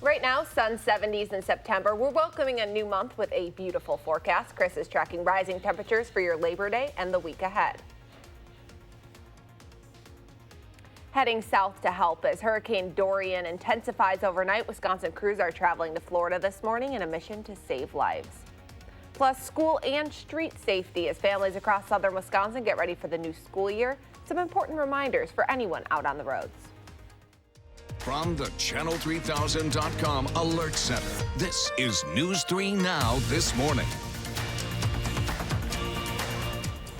Right now, sun 70s in September. We're welcoming a new month with a beautiful forecast. Chris is tracking rising temperatures for your Labor Day and the week ahead. Heading south to help as Hurricane Dorian intensifies overnight. Wisconsin crews are traveling to Florida this morning in a mission to save lives. Plus, school and street safety as families across southern Wisconsin get ready for the new school year. Some important reminders for anyone out on the roads. From the Channel3000.com Alert Center, this is News 3 Now This Morning.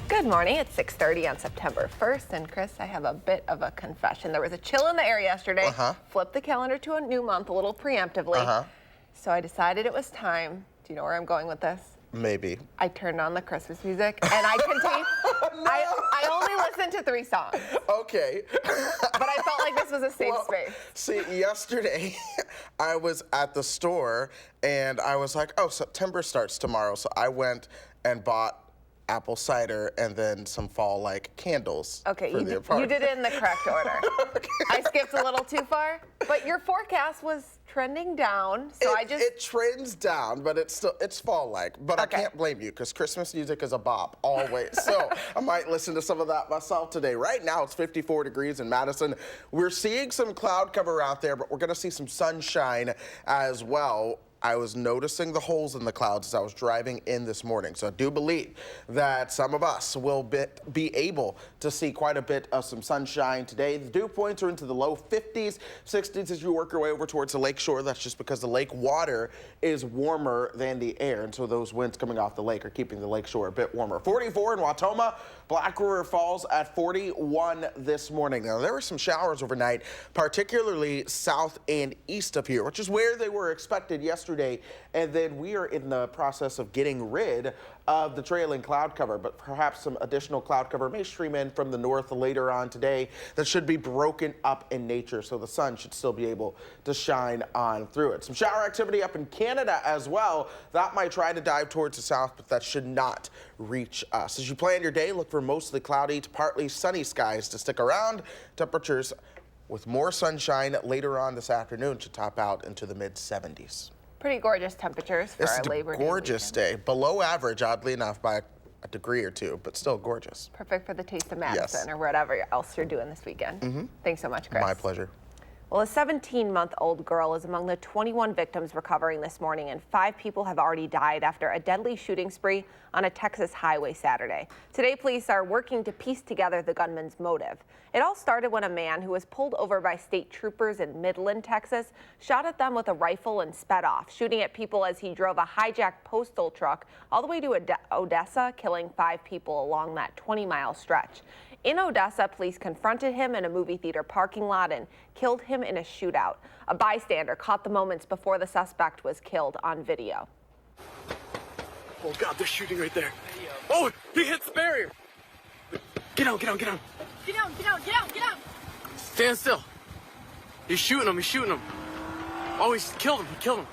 Good morning. It's 6:30 on September 1st. And Chris, I have a bit of a confession. There was a chill in the air yesterday. Flipped the calendar to a new month a little preemptively. So I decided it was time. Do you know where I'm going with this? Maybe. I turned on the Christmas music and I continued. No. I only listened to 3 songs. Okay. But I felt like this was a safe space. See, yesterday I was at the store and I was like, oh, September starts tomorrow. So I went and bought apple cider and then some fall candles. Okay, you did it in the correct order. Okay. I skipped a little too far, but your forecast was trending down, so it trends down, but it's fall-like. But okay. I can't blame you because Christmas music is a bop always. So I might listen to some of that myself today. Right now it's 54 degrees in Madison. We're seeing some cloud cover out there, but we're going to see some sunshine as well. I was noticing the holes in the clouds as I was driving in this morning. So I do believe that some of us will be able to see quite a bit of some sunshine today. The dew points are into the low 50s, 60s as you work your way over towards the lake shore. That's just because the lake water is warmer than the air. And so those winds coming off the lake are keeping the lake shore a bit warmer. 44 in Wautoma, Black River Falls at 41 this morning. Now there were some showers overnight, particularly south and east of here, which is where they were expected yesterday. And then we are in the process of getting rid of the trailing cloud cover, but perhaps some additional cloud cover may stream in from the north later on today that should be broken up in nature, so the sun should still be able to shine on through it. Some shower activity up in Canada as well. That might try to dive towards the south, but that should not reach us. As you plan your day, look for mostly cloudy to partly sunny skies to stick around. Temperatures with more sunshine later on this afternoon should top out into the mid-70s. Pretty gorgeous temperatures for our Labor Day. It's a gorgeous day. Below average, oddly enough, by a degree or two, but still gorgeous. Perfect for the taste of Madison or whatever else you're doing this weekend. Thanks so much, Chris. My pleasure. Well, a 17-month-old girl is among the 21 victims recovering this morning, and 5 people have already died after a deadly shooting spree on a Texas highway Saturday. Today, police are working to piece together the gunman's motive. It all started when a man who was pulled over by state troopers in Midland, Texas, shot at them with a rifle and sped off, shooting at people as he drove a hijacked postal truck all the way to Odessa, killing 5 people along that 20-mile stretch. In Odessa, police confronted him in a movie theater parking lot and killed him in a shootout. A bystander caught the moments before the suspect was killed on video. Oh God, they're shooting right there. Oh, he hits the barrier. Get out, get out, get out. Get out, get out, get out, get out. Stand still. He's shooting him, he's shooting him. Oh, he killed him.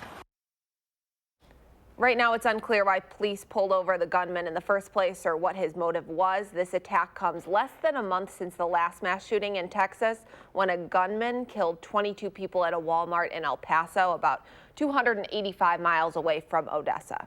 Right now, it's unclear why police pulled over the gunman in the first place or what his motive was. This attack comes less than a month since the last mass shooting in Texas, when a gunman killed 22 people at a Walmart in El Paso, about 285 miles away from Odessa.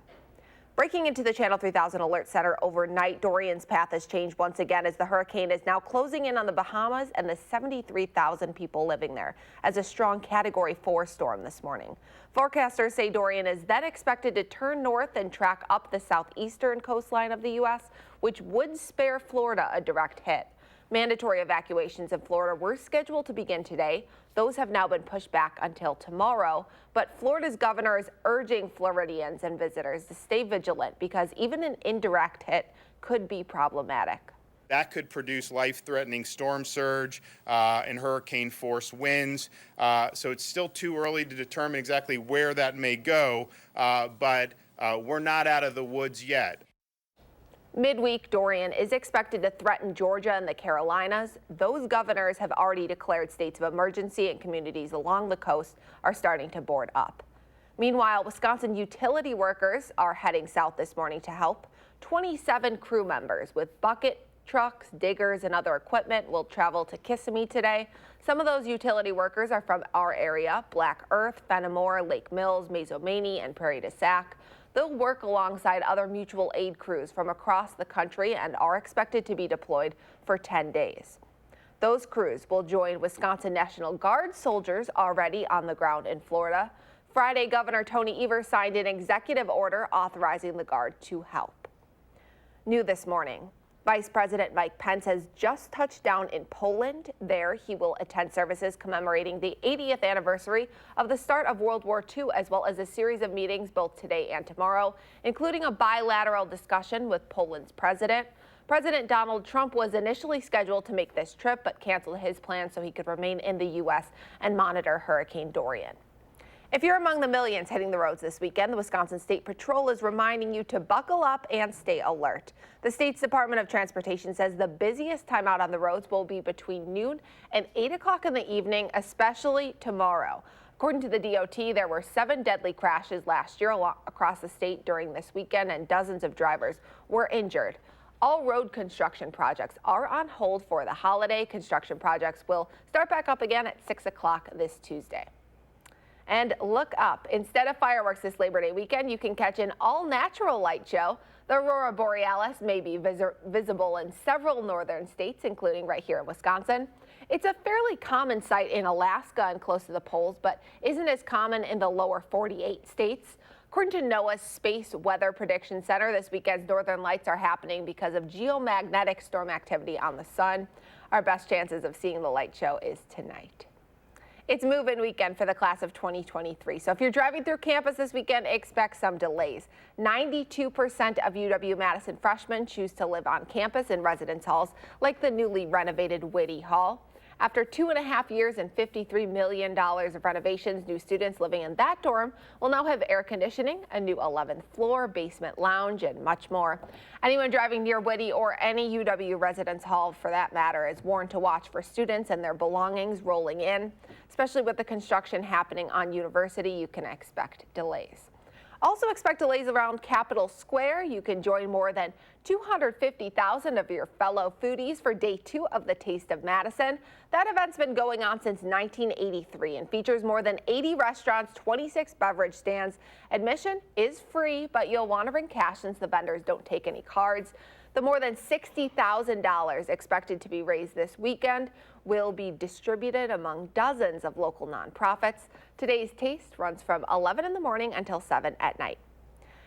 Breaking into the Channel 3000 Alert Center overnight, Dorian's path has changed once again as the hurricane is now closing in on the Bahamas and the 73,000 people living there as a strong Category 4 storm this morning. Forecasters say Dorian is then expected to turn north and track up the southeastern coastline of the U.S., which would spare Florida a direct hit. Mandatory evacuations in Florida were scheduled to begin today. Those have now been pushed back until tomorrow. But Florida's governor is urging Floridians and visitors to stay vigilant because even an indirect hit could be problematic. That could produce life-threatening storm surge and hurricane-force winds. So it's still too early to determine exactly where that may go, but we're not out of the woods yet. Midweek, Dorian is expected to threaten Georgia and the Carolinas. Those governors have already declared states of emergency, and communities along the coast are starting to board up. Meanwhile, Wisconsin utility workers are heading south this morning to help. 27 crew members with bucket, trucks, diggers, and other equipment will travel to Kissimmee today. Some of those utility workers are from our area: Black Earth, Fenimore, Lake Mills, Maizomanie, and Prairie du Sac. They'll work alongside other mutual aid crews from across the country and are expected to be deployed for 10 days. Those crews will join Wisconsin National Guard soldiers already on the ground in Florida. Friday, Governor Tony Evers signed an executive order authorizing the Guard to help. New this morning, Vice President Mike Pence has just touched down in Poland. There, he will attend services commemorating the 80th anniversary of the start of World War II, as well as a series of meetings both today and tomorrow, including a bilateral discussion with Poland's president. President Donald Trump was initially scheduled to make this trip, but canceled his plans so he could remain in the U.S. and monitor Hurricane Dorian. If you're among the millions hitting the roads this weekend, the Wisconsin State Patrol is reminding you to buckle up and stay alert. The state's Department of Transportation says the busiest time out on the roads will be between noon and 8 o'clock in the evening, especially tomorrow. According to the DOT, there were 7 deadly crashes last year across the state during this weekend, and dozens of drivers were injured. All road construction projects are on hold for the holiday. Construction projects will start back up again at 6 o'clock this Tuesday. And look up. Instead of fireworks this Labor Day weekend, you can catch an all-natural light show. The Aurora Borealis may be visible in several northern states, including right here in Wisconsin. It's a fairly common sight in Alaska and close to the poles, but isn't as common in the lower 48 states. According to NOAA's Space Weather Prediction Center, this weekend's northern lights are happening because of geomagnetic storm activity on the sun. Our best chances of seeing the light show is tonight. It's move-in weekend for the class of 2023. So if you're driving through campus this weekend, expect some delays. 92% of UW-Madison freshmen choose to live on campus in residence halls like the newly renovated Whitty Hall. After 2.5 years and $53 million of renovations, new students living in that dorm will now have air conditioning, a new 11th floor, basement lounge, and much more. Anyone driving near Whitty or any UW residence hall for that matter is warned to watch for students and their belongings rolling in. Especially with the construction happening on University, you can expect delays. Also expect delays around Capitol Square. You can join more than 250,000 of your fellow foodies for day 2 of the Taste of Madison. That event's been going on since 1983 and features more than 80 restaurants, 26 beverage stands. Admission is free, but you'll want to bring cash since the vendors don't take any cards. The more than $60,000 expected to be raised this weekend will be distributed among dozens of local nonprofits. Today's Taste runs from 11 in the morning until 7 at night.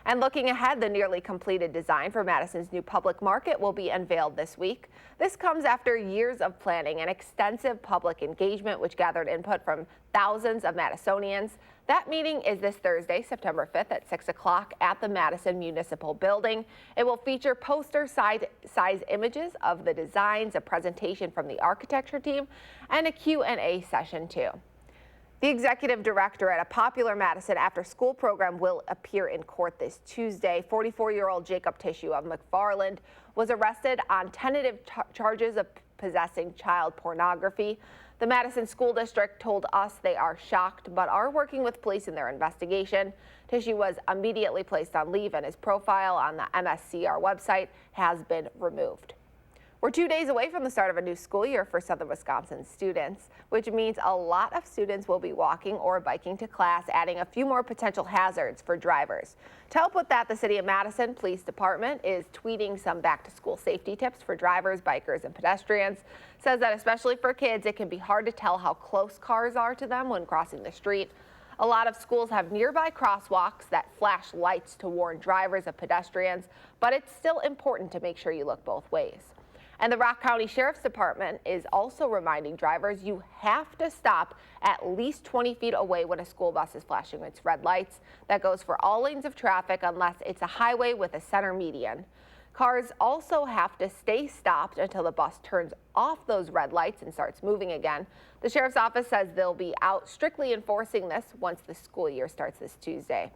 And looking ahead, the nearly completed design for Madison's new public market will be unveiled this week. This comes after years of planning and extensive public engagement, which gathered input from thousands of Madisonians. That meeting is this Thursday, September 5th at 6 o'clock at the Madison Municipal Building. It will feature poster-size images of the designs, a presentation from the architecture team, and a Q&A session too. The executive director at a popular Madison after-school program will appear in court this Tuesday. 44-year-old Jacob Tissue of McFarland was arrested on tentative charges of possessing child pornography. The Madison School District told us they are shocked but are working with police in their investigation. Tissue was immediately placed on leave and his profile on the MSCR website has been removed. We're 2 days away from the start of a new school year for Southern Wisconsin students, which means a lot of students will be walking or biking to class, adding a few more potential hazards for drivers. To help with that, the City of Madison Police Department is tweeting some back-to-school safety tips for drivers, bikers, and pedestrians. Says that especially for kids, it can be hard to tell how close cars are to them when crossing the street. A lot of schools have nearby crosswalks that flash lights to warn drivers of pedestrians, but it's still important to make sure you look both ways. And the Rock County Sheriff's Department is also reminding drivers you have to stop at least 20 feet away when a school bus is flashing its red lights. That goes for all lanes of traffic unless it's a highway with a center median. Cars also have to stay stopped until the bus turns off those red lights and starts moving again. The Sheriff's Office says they'll be out strictly enforcing this once the school year starts this Tuesday.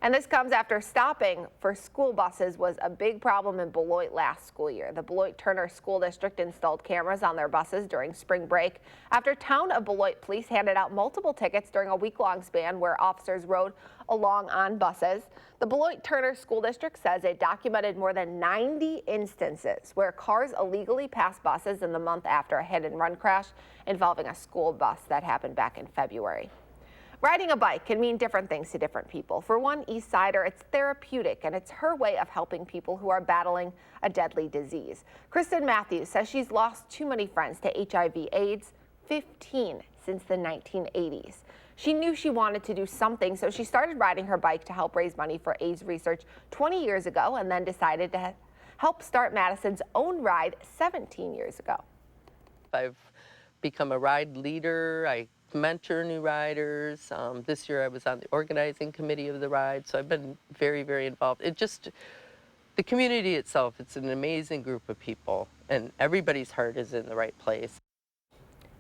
And this comes after stopping for school buses was a big problem in Beloit last school year. The Beloit-Turner School District installed cameras on their buses during spring break after Town of Beloit police handed out multiple tickets during a week-long span where officers rode along on buses. The Beloit-Turner School District says it documented more than 90 instances where cars illegally passed buses in the month after a hit-and-run crash involving a school bus that happened back in February. Riding a bike can mean different things to different people. For one East Sider, it's therapeutic, and it's her way of helping people who are battling a deadly disease. Kristen Matthews says she's lost too many friends to HIV/AIDS, 15 since the 1980s. She knew she wanted to do something, so she started riding her bike to help raise money for AIDS research 20 years ago, and then decided to help start Madison's own ride 17 years ago. I've become a ride leader. I mentor new riders. This year I was on the organizing committee of the ride, so I've been very, very involved. The community itself, it's an amazing group of people, and everybody's heart is in the right place.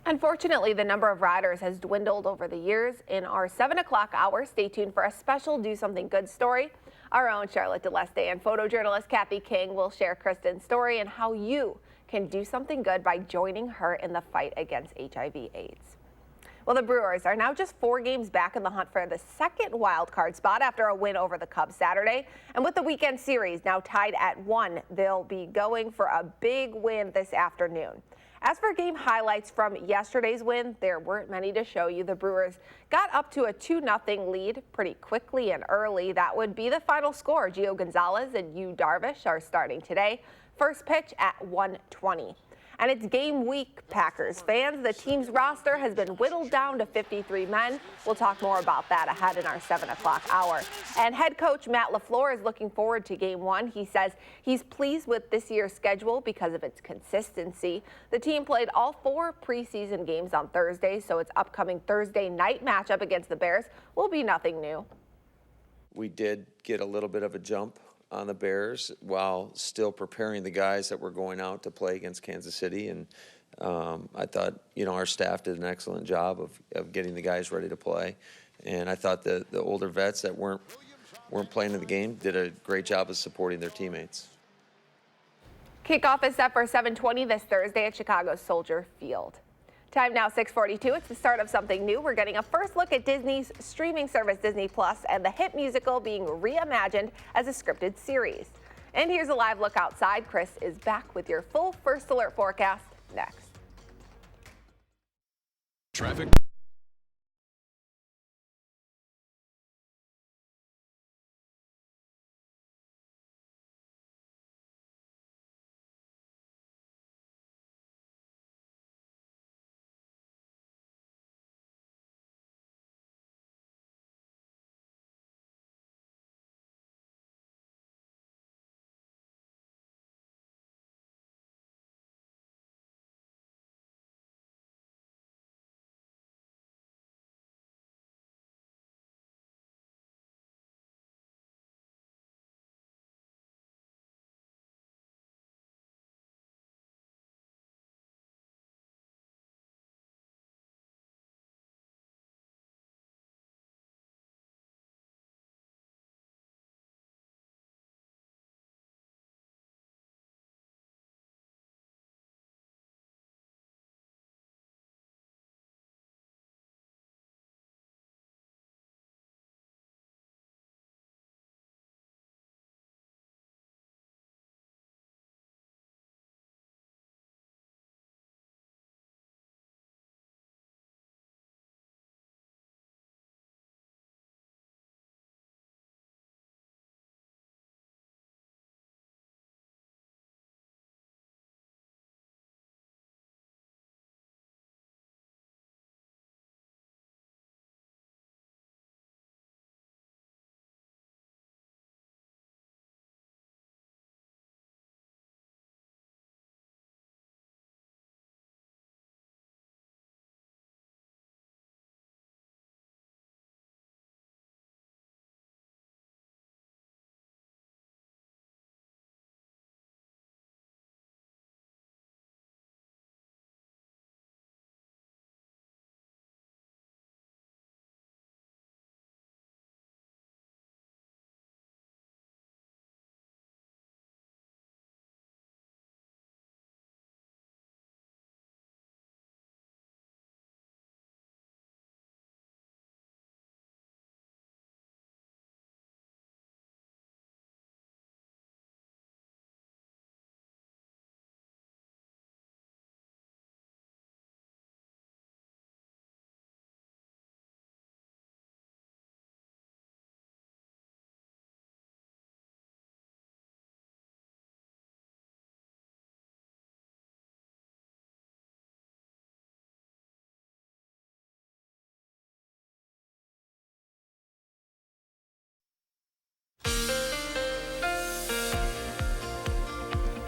Unfortunately, the number of riders has dwindled over the years. In our 7 o'clock hour, stay tuned for a special Do Something Good story. Our own Charlotte DeLeste and photojournalist Kathy King will share Kristen's story and how you can do something good by joining her in the fight against HIV/AIDS. Well, the Brewers are now just 4 games back in the hunt for the second wild card spot after a win over the Cubs Saturday. And with the weekend series now tied at 1, they'll be going for a big win this afternoon. As for game highlights from yesterday's win, there weren't many to show you. The Brewers got up to a 2-0 lead pretty quickly and early. That would be the final score. Gio Gonzalez and Yu Darvish are starting today. First pitch at 1:20. And it's game week, Packers fans. The team's roster has been whittled down to 53 men. We'll talk more about that ahead in our 7 o'clock hour. And head coach Matt LaFleur is looking forward to game 1. He says he's pleased with this year's schedule because of its consistency. The team played all 4 preseason games on Thursday, so its upcoming Thursday night matchup against the Bears will be nothing new. We did get a little bit of a jump on the Bears while still preparing the guys that were going out to play against Kansas City. And I thought, our staff did an excellent job of getting the guys ready to play. And I thought the older vets that weren't playing in the game did a great job of supporting their teammates. Kickoff is set for 7:20 this Thursday at Chicago's Soldier Field. Time now 6:42. It's the start of something new. We're getting a first look at Disney's streaming service Disney Plus and the hit musical being reimagined as a scripted series. And here's a live look outside. Chris is back with your full First Alert forecast next. Traffic.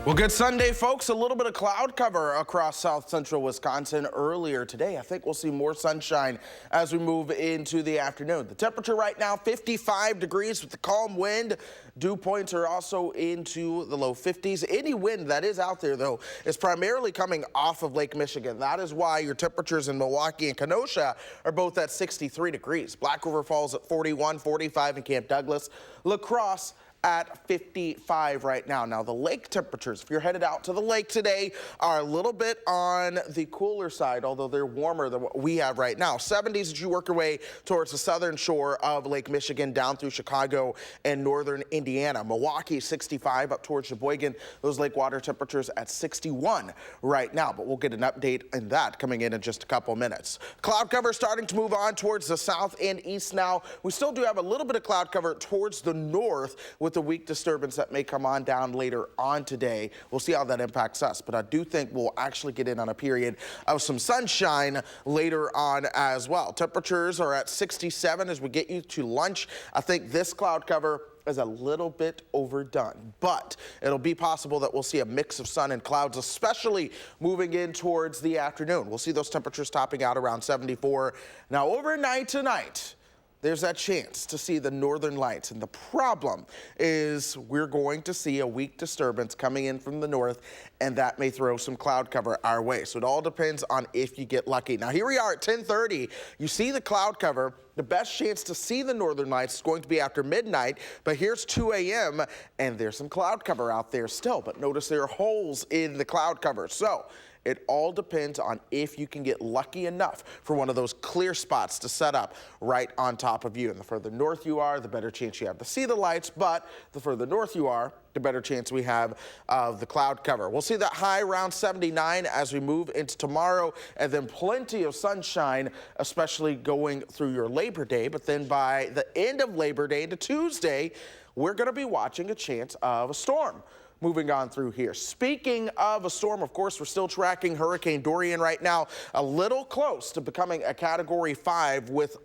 Well, good Sunday, folks. A little bit of cloud cover across south central Wisconsin earlier today. I think we'll see more sunshine as we move into the afternoon. The temperature right now, 55 degrees with the calm wind. Dew points are also into the low 50s. Any wind that is out there, though, is primarily coming off of Lake Michigan. That is why your temperatures in Milwaukee and Kenosha are both at 63 degrees. Black River Falls at 41, 45 in Camp Douglas. La Crosse at 55 right now. Now, the lake temperatures, if you're headed out to the lake today, are a little bit on the cooler side, although they're warmer than what we have right now. 70s as you work your way towards the southern shore of Lake Michigan down through Chicago and northern Indiana. Milwaukee, 65 up towards Sheboygan. Those lake water temperatures at 61 right now, but we'll get an update in that coming in just a couple minutes. Cloud cover starting to move on towards the south and east now. We still do have a little bit of cloud cover towards the north with the weak disturbance that may come on down later on today. We'll see how that impacts us, but I do think we'll actually get in on a period of some sunshine later on as well. Temperatures are at 67 as we get you to lunch. I think this cloud cover is a little bit overdone, but it'll be possible that we'll see a mix of sun and clouds, especially moving in towards the afternoon. We'll see those temperatures topping out around 74. Now overnight tonight, there's that chance to see the northern lights. And the problem is we're going to see a weak disturbance coming in from the north, and that may throw some cloud cover our way. So it all depends on if you get lucky. Now, here we are at 10:30. You see the cloud cover. The best chance to see the northern lights is going to be after midnight, but here's 2 a.m. and there's some cloud cover out there still. But notice there are holes in the cloud cover. So it all depends on if you can get lucky enough for one of those clear spots to set up right on top of you. And the further north you are, the better chance you have to see the lights. But the further north you are, the better chance we have of the cloud cover. We'll see that high around 79 as we move into tomorrow, and then plenty of sunshine, especially going through your Labor Day. But then by the end of Labor Day into Tuesday, we're going to be watching a chance of a storm moving on through here. Speaking of a storm, of course, we're still tracking Hurricane Dorian right now, a little close to becoming a Category 5 with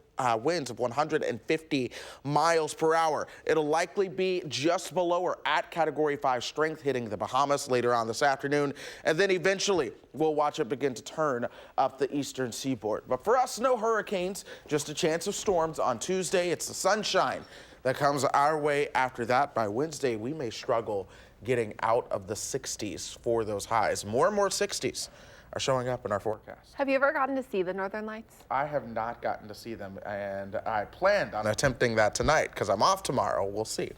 winds of 150 miles per hour. It'll likely be just below or at Category 5 strength, hitting the Bahamas later on this afternoon. And then eventually we'll watch it begin to turn up the eastern seaboard. But for us, no hurricanes, just a chance of storms on Tuesday. It's the sunshine that comes our way after that. By Wednesday, we may struggle getting out of the 60s for those highs. More and more 60s are showing up in our forecast. Have you ever gotten to see the northern lights? I have not gotten to see them, and I planned on attempting that tonight because I'm off tomorrow. We'll see.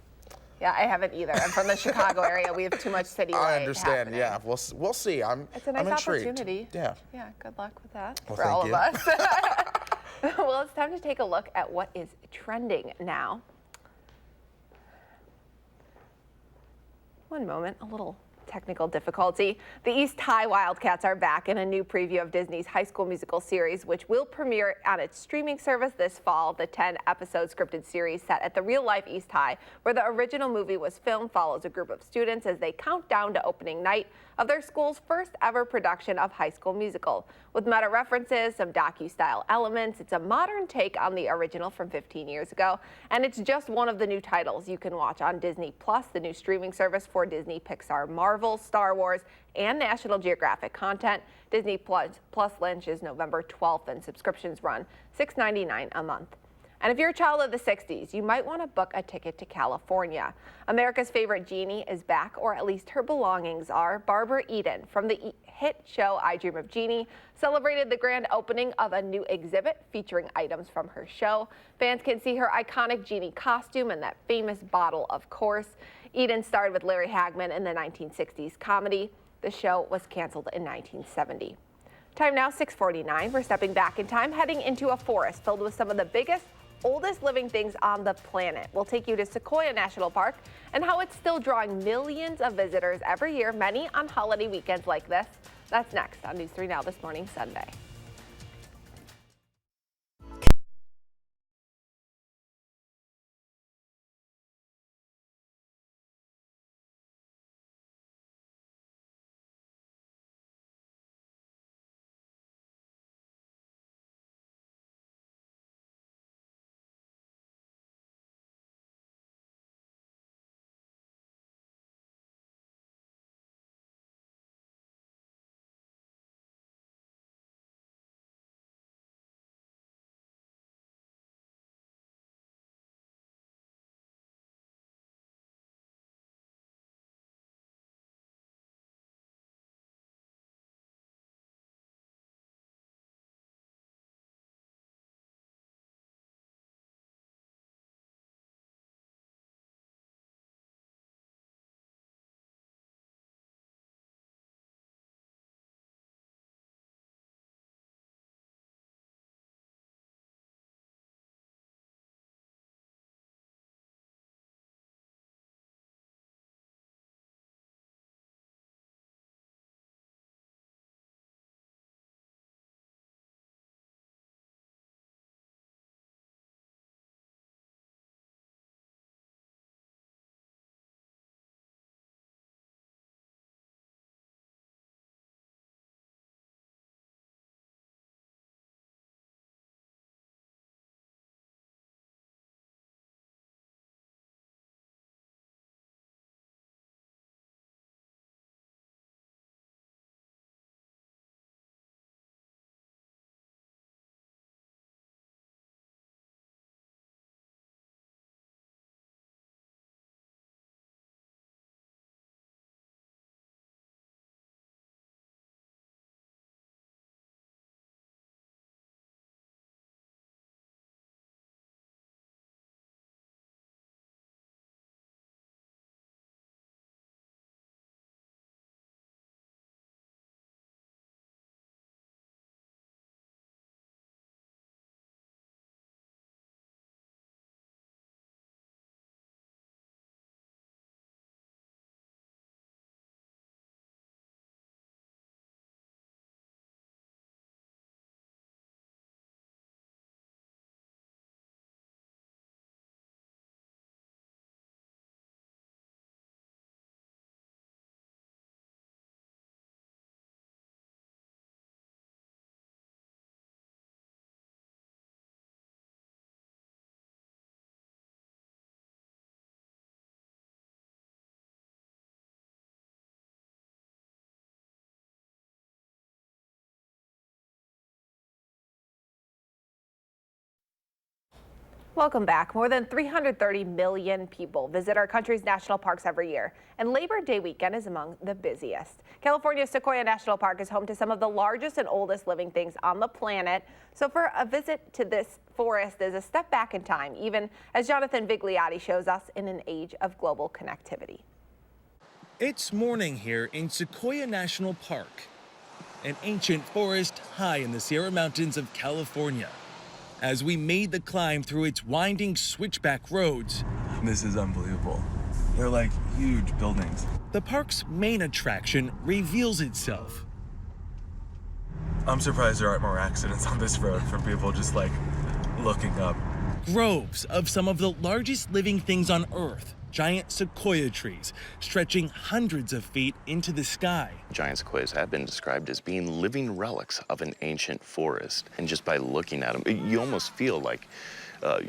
Yeah, I haven't either. I'm from the Chicago area. We have too much city light I understand. happening. Yeah, we'll see. It's a nice intrigued. opportunity. Yeah. Yeah, good luck with that Well, for all thank of us. Well, it's time to take a look at what is trending now. One moment, a little technical difficulty. The East High Wildcats are back in a new preview of Disney's High School Musical series, which will premiere on its streaming service this fall. The 10-episode scripted series set at the real-life East High, where the original movie was filmed, follows a group of students as they count down to opening night of their school's first ever production of High School Musical. With meta references, some docu-style elements, it's a modern take on the original from 15 years ago, and it's just one of the new titles you can watch on Disney Plus, the new streaming service for Disney, Pixar, Marvel, Star Wars, and National Geographic content. Disney Plus launches November 12th, and subscriptions run $6.99 a month. And if you're a child of the 60s, you might want to book a ticket to California. America's favorite genie is back, or at least her belongings are. Barbara Eden from the hit show I Dream of Jeannie celebrated the grand opening of a new exhibit featuring items from her show. Fans can see her iconic genie costume and that famous bottle, of course. Eden starred with Larry Hagman in the 1960s comedy. The show was canceled in 1970. Time now, 6:49. We're stepping back in time, heading into a forest filled with some of the biggest, oldest living things on the planet. We'll take you to Sequoia National Park and how it's still drawing millions of visitors every year, many on holiday weekends like this. That's next on News 3 Now This Morning, Sunday. Welcome back. More than 330 million people visit our country's national parks every year, and Labor Day weekend is among the busiest. California's Sequoia National Park is home to some of the largest and oldest living things on the planet. So for a visit to this forest is a step back in time, even as Jonathan Vigliotti shows us in an age of global connectivity. It's morning here in Sequoia National Park, an ancient forest high in the Sierra Mountains of California. As we made the climb through its winding switchback roads. This is unbelievable. They're like huge buildings. The park's main attraction reveals itself. I'm surprised there aren't more accidents on this road from people just like looking up. Groves of some of the largest living things on Earth. Giant sequoia trees stretching hundreds of feet into the sky. Giant sequoias have been described as being living relics of an ancient forest. And just by looking at them, you almost feel like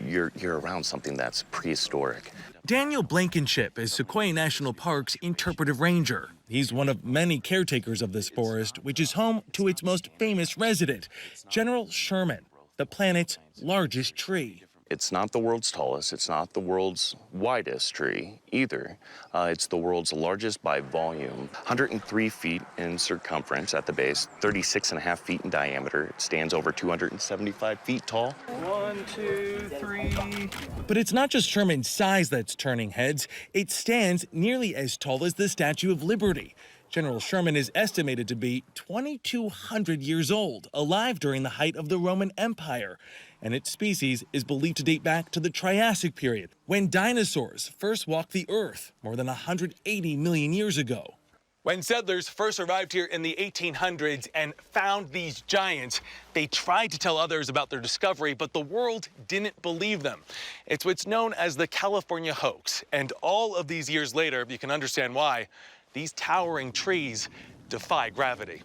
you're around something that's prehistoric. Daniel Blankenship is Sequoia National Park's interpretive ranger. He's one of many caretakers of this forest, which is home to its most famous resident, General Sherman, the planet's largest tree. It's not the world's tallest, it's not the world's widest tree either. It's the world's largest by volume, 103 feet in circumference at the base, 36.5 feet in diameter. It stands over 275 feet tall. 1, 2, 3. But it's not just Sherman's size that's turning heads. It stands nearly as tall as the Statue of Liberty. General Sherman is estimated to be 2,200 years old, alive during the height of the Roman Empire. And its species is believed to date back to the Triassic period, when dinosaurs first walked the Earth more than 180 million years ago. When settlers first arrived here in the 1800s and found these giants, they tried to tell others about their discovery, but the world didn't believe them. It's what's known as the California hoax. And all of these years later, you can understand why, these towering trees defy gravity.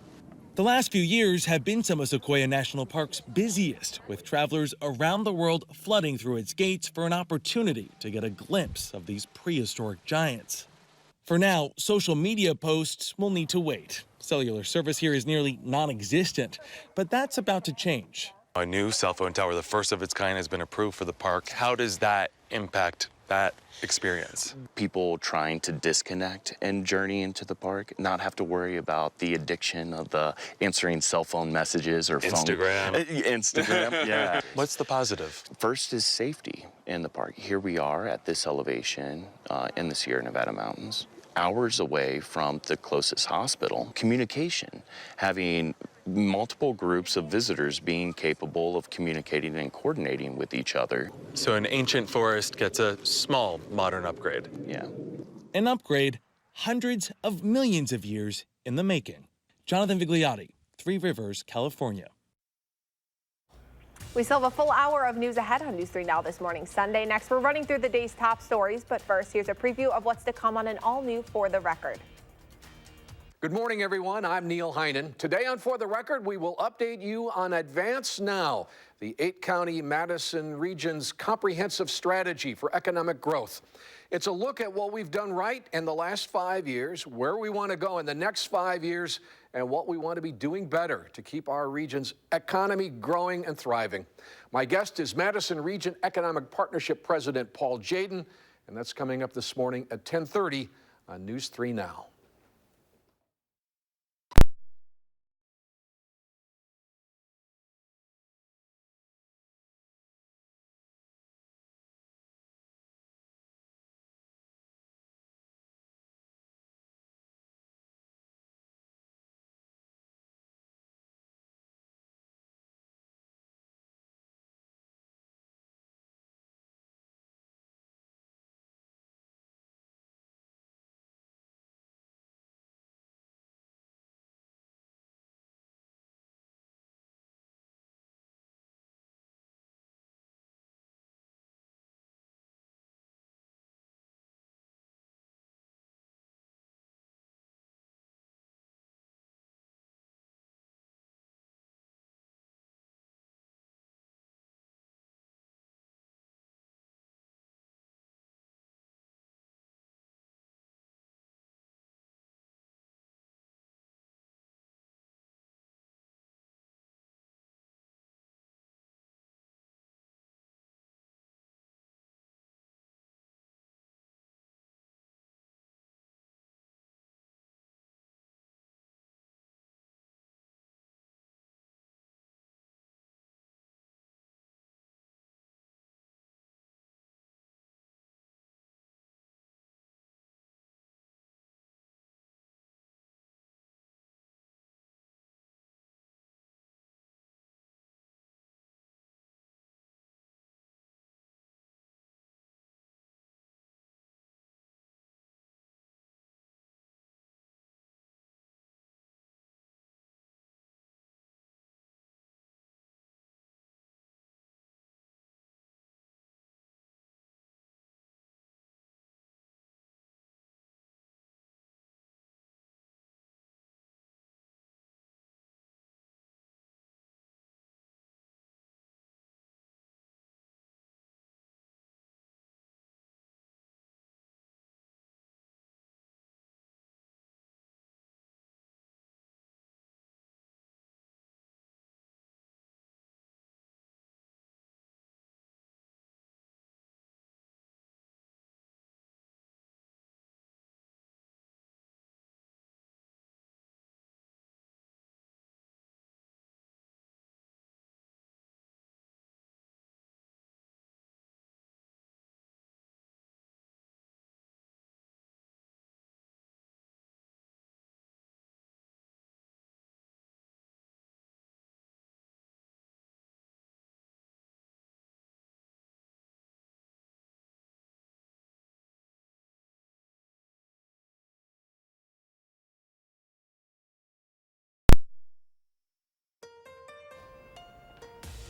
The last few years have been some of Sequoia National Park's busiest, with travelers around the world flooding through its gates for an opportunity to get a glimpse of these prehistoric giants. For now, social media posts will need to wait. Cellular service here is nearly non-existent, but that's about to change. A new cell phone tower, the first of its kind, has been approved for the park. How does that impact that experience? People trying to disconnect and journey into the park, not have to worry about the addiction of the answering cell phone messages or Instagram. Instagram, yeah. What's the positive? First is safety in the park. Here we are at this elevation in the Sierra Nevada mountains, hours away from the closest hospital. Communication, having multiple groups of visitors being capable of communicating and coordinating with each other. So an ancient forest gets a small modern upgrade. Yeah. An upgrade hundreds of millions of years in the making. Jonathan Vigliotti, Three Rivers, California. We still have a full hour of news ahead on News 3 Now this morning, Sunday. Next, we're running through the day's top stories. But first, here's a preview of what's to come on an all-new For the Record. Good morning, everyone. I'm Neil Heinen. Today on For the Record, we will update you on Advance Now, the 8-county Madison region's comprehensive strategy for economic growth. It's a look at what we've done right in the last 5 years, where we want to go in the next 5 years, and what we want to be doing better to keep our region's economy growing and thriving. My guest is Madison Region Economic Partnership President Paul Jaden, and that's coming up this morning at 10:30 on News 3 Now.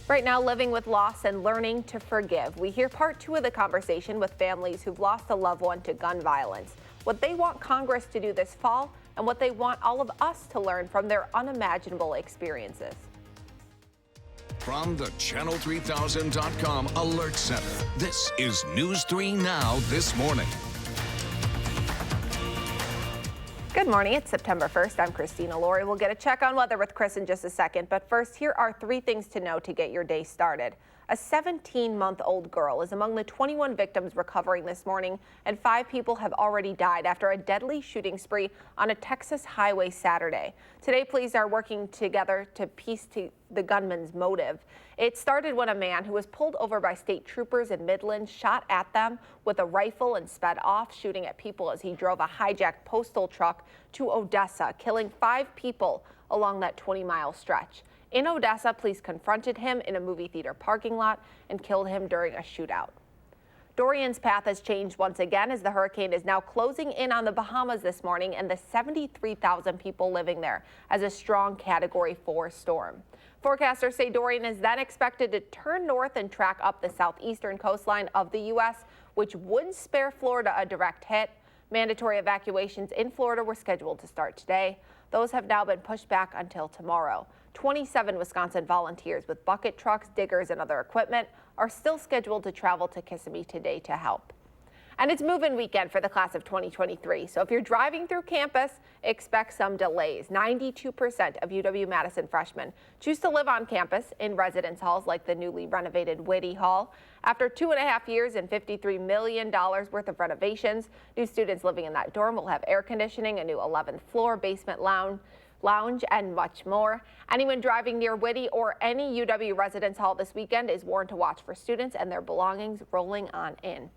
Right now, living with loss and learning to forgive. We hear part 2 of the conversation with families who've lost a loved one to gun violence, what they want Congress to do this fall, and what they want all of us to learn from their unimaginable experiences. From the Channel3000.com Alert Center, this is News 3 Now this morning. Good morning. It's September 1st. I'm Christina Laurie. We'll get a check on weather with Chris in just a second. But first, here are 3 things to know to get your day started. A 17-month-old girl is among the 21 victims recovering this morning, and 5 people have already died after a deadly shooting spree on a Texas highway Saturday. Today, police are working together to piece the gunman's motive. It started when a man who was pulled over by state troopers in Midland shot at them with a rifle and sped off, shooting at people as he drove a hijacked postal truck to Odessa, killing 5 people along that 20-mile stretch. In Odessa, police confronted him in a movie theater parking lot and killed him during a shootout. Dorian's path has changed once again as the hurricane is now closing in on the Bahamas this morning and the 73,000 people living there as a strong Category 4 storm. Forecasters say Dorian is then expected to turn north and track up the southeastern coastline of the U.S., which would spare Florida a direct hit. Mandatory evacuations in Florida were scheduled to start today. Those have now been pushed back until tomorrow. 27 Wisconsin volunteers with bucket trucks, diggers, and other equipment are still scheduled to travel to Kissimmee today to help. And it's move-in weekend for the class of 2023. So if you're driving through campus, expect some delays. 92% of UW-Madison freshmen choose to live on campus in residence halls like the newly renovated Whitty Hall. After 2.5 years and $53 million worth of renovations, new students living in that dorm will have air conditioning, a new 11th floor basement lounge, and much more. Anyone driving near Whitty or any UW residence hall this weekend is warned to watch for students and their belongings rolling on in.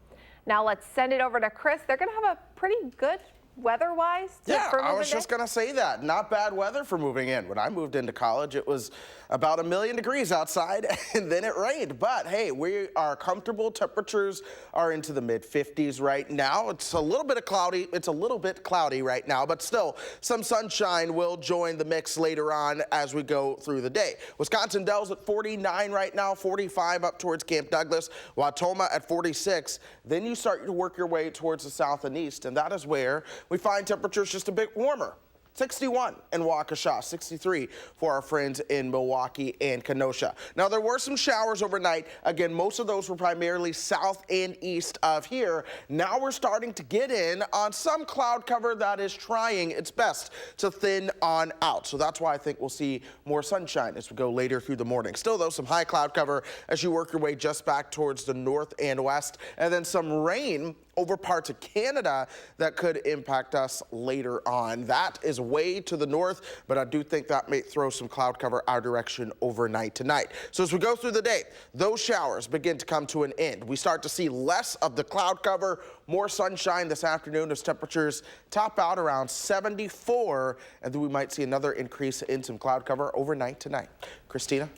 Now let's send it over to Chris. They're going to have a pretty good weather-wise. I was just going to say that. Not bad weather for moving in. When I moved into college, it was about 1,000,000 degrees outside, and then it rained. But hey, we are comfortable. Temperatures are into the mid-50s right now. It's a little bit cloudy. It's a little bit cloudy right now, but still, some sunshine will join the mix later on as we go through the day. Wisconsin Dells at 49 right now, 45 up towards Camp Douglas, Wautoma at 46. Then you start to work your way towards the south and east, and that is where we find temperatures just a bit warmer. 61 in Waukesha, 63 for our friends in Milwaukee and Kenosha. Now, there were some showers overnight. Again, most of those were primarily south and east of here. Now we're starting to get in on some cloud cover that is trying its best to thin on out. So that's why I think we'll see more sunshine as we go later through the morning. Still, though, some high cloud cover as you work your way just back towards the north and west, and then some rain over parts of Canada that could impact us later on. That is way to the north, but I do think that may throw some cloud cover our direction overnight tonight. So as we go through the day, those showers begin to come to an end. We start to see less of the cloud cover, more sunshine this afternoon as temperatures top out around 74, and then we might see another increase in some cloud cover overnight tonight. Christina?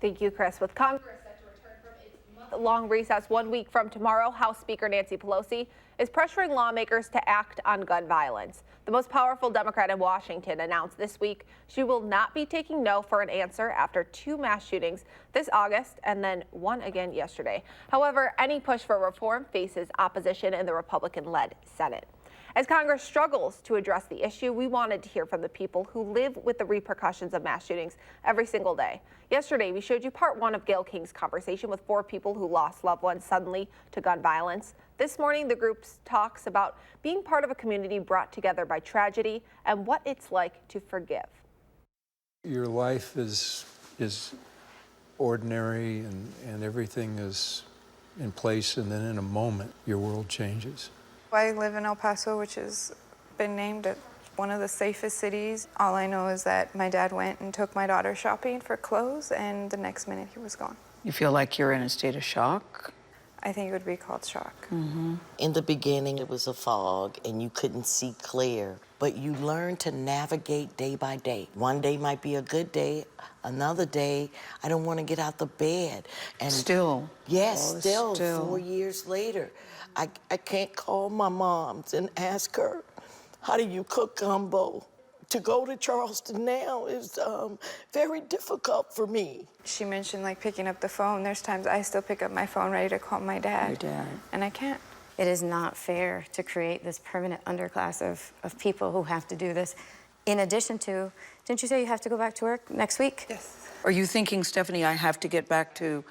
Thank you, Chris. With Congress long recess 1 week from tomorrow, House Speaker Nancy Pelosi is pressuring lawmakers to act on gun violence. The most powerful Democrat in Washington announced this week she will not be taking no for an answer after 2 mass shootings this August and then one again yesterday. However, any push for reform faces opposition in the Republican-led Senate. As Congress struggles to address the issue, we wanted to hear from the people who live with the repercussions of mass shootings every single day. Yesterday, we showed you part 1 of Gail King's conversation with 4 people who lost loved ones suddenly to gun violence. This morning, the group talks about being part of a community brought together by tragedy and what it's like to forgive. Your life is ordinary and everything is in place, and then in a moment, your world changes. I live in El Paso, which has been named one of the safest cities. All I know is that my dad went and took my daughter shopping for clothes, and the next minute he was gone. You feel like you're in a state of shock? I think it would be called shock. Mm-hmm. In the beginning, it was a fog, and you couldn't see clear. But you learn to navigate day by day. One day might be a good day. Another day, I don't want to get out the bed. And still? Yes, still 4 years later. I can't call my mom and ask her, how do you cook gumbo? to go to Charleston now is very difficult for me. She mentioned like picking up the phone. There's times I still pick up my phone ready to call my dad. Your dad. And I can't. It is not fair to create this permanent underclass of people who have to do this. In addition to, didn't you say you have to go back to work next week? Yes. Are you thinking, Stephanie, I have to get back to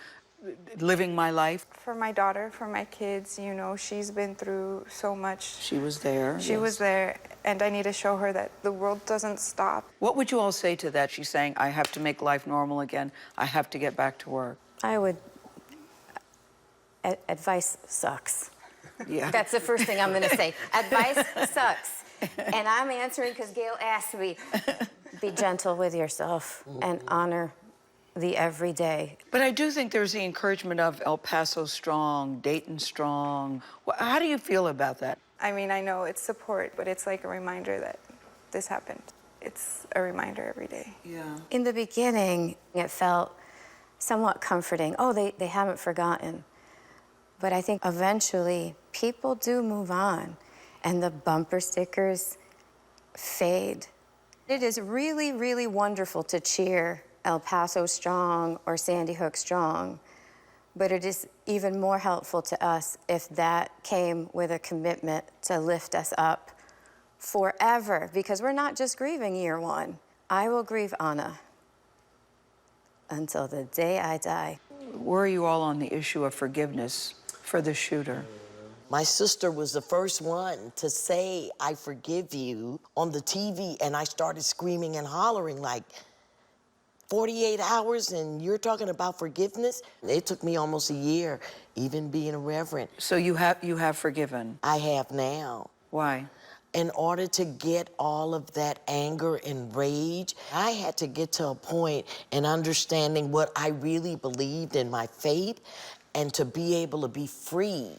living my life? For my daughter, for my kids, you know, she's been through so much. She was there. She was there, and I need to show her that the world doesn't stop. What would you all say to that? She's saying, I have to make life normal again. I have to get back to work. I would, advice sucks. Yeah. That's the first thing I'm gonna say. Advice sucks. And I'm answering because Gail asked me, be gentle with yourself and honor the everyday. But I do think there's the encouragement of El Paso strong, Dayton strong. How do you feel about that? I mean, I know it's support, but it's like a reminder that this happened. It's a reminder every day. Yeah. In the beginning, it felt somewhat comforting. Oh, they haven't forgotten. But I think eventually people do move on and the bumper stickers fade. It is really, really wonderful to cheer El Paso strong or Sandy Hook strong, but it is even more helpful to us if that came with a commitment to lift us up forever, because we're not just grieving year one. I will grieve Anna until the day I die. Where are you all on the issue of forgiveness for the shooter? My sister was the first one to say, I forgive you, on the TV, and I started screaming and hollering like, 48 hours and you're talking about forgiveness? It took me almost a year, even being a reverend. So you have forgiven? I have now. Why? In order to get all of that anger and rage, I had to get to a point in understanding what I really believed in my faith and to be able to be free.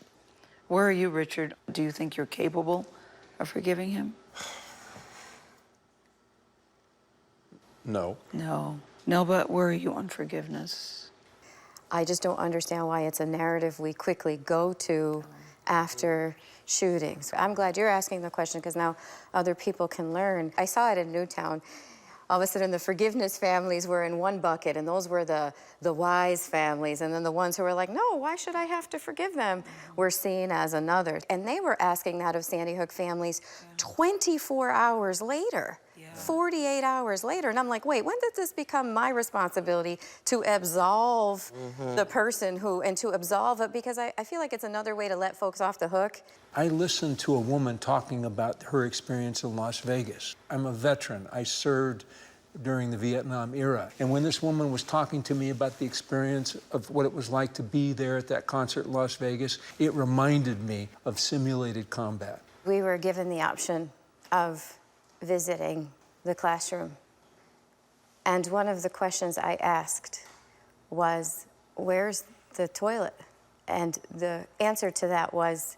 Where are you, Richard? Do you think you're capable of forgiving him? No. No. No, but where are you on forgiveness? I just don't understand why it's a narrative we quickly go to after shootings. I'm glad you're asking the question because now other people can learn. I saw it in Newtown. All of a sudden, the forgiveness families were in one bucket, and those were the wise families. And then the ones who were like, no, why should I have to forgive them, were seen as another. And they were asking that of Sandy Hook families 24 hours later. 48 hours later. And I'm like, wait, when did this become my responsibility to absolve the person and to absolve it? Because I feel like it's another way to let folks off the hook. I listened to a woman talking about her experience in Las Vegas. I'm a veteran. I served during the Vietnam era. And when this woman was talking to me about the experience of what it was like to be there at that concert in Las Vegas, it reminded me of simulated combat. We were given the option of visiting the classroom. And one of the questions I asked was, where's the toilet? And the answer to that was,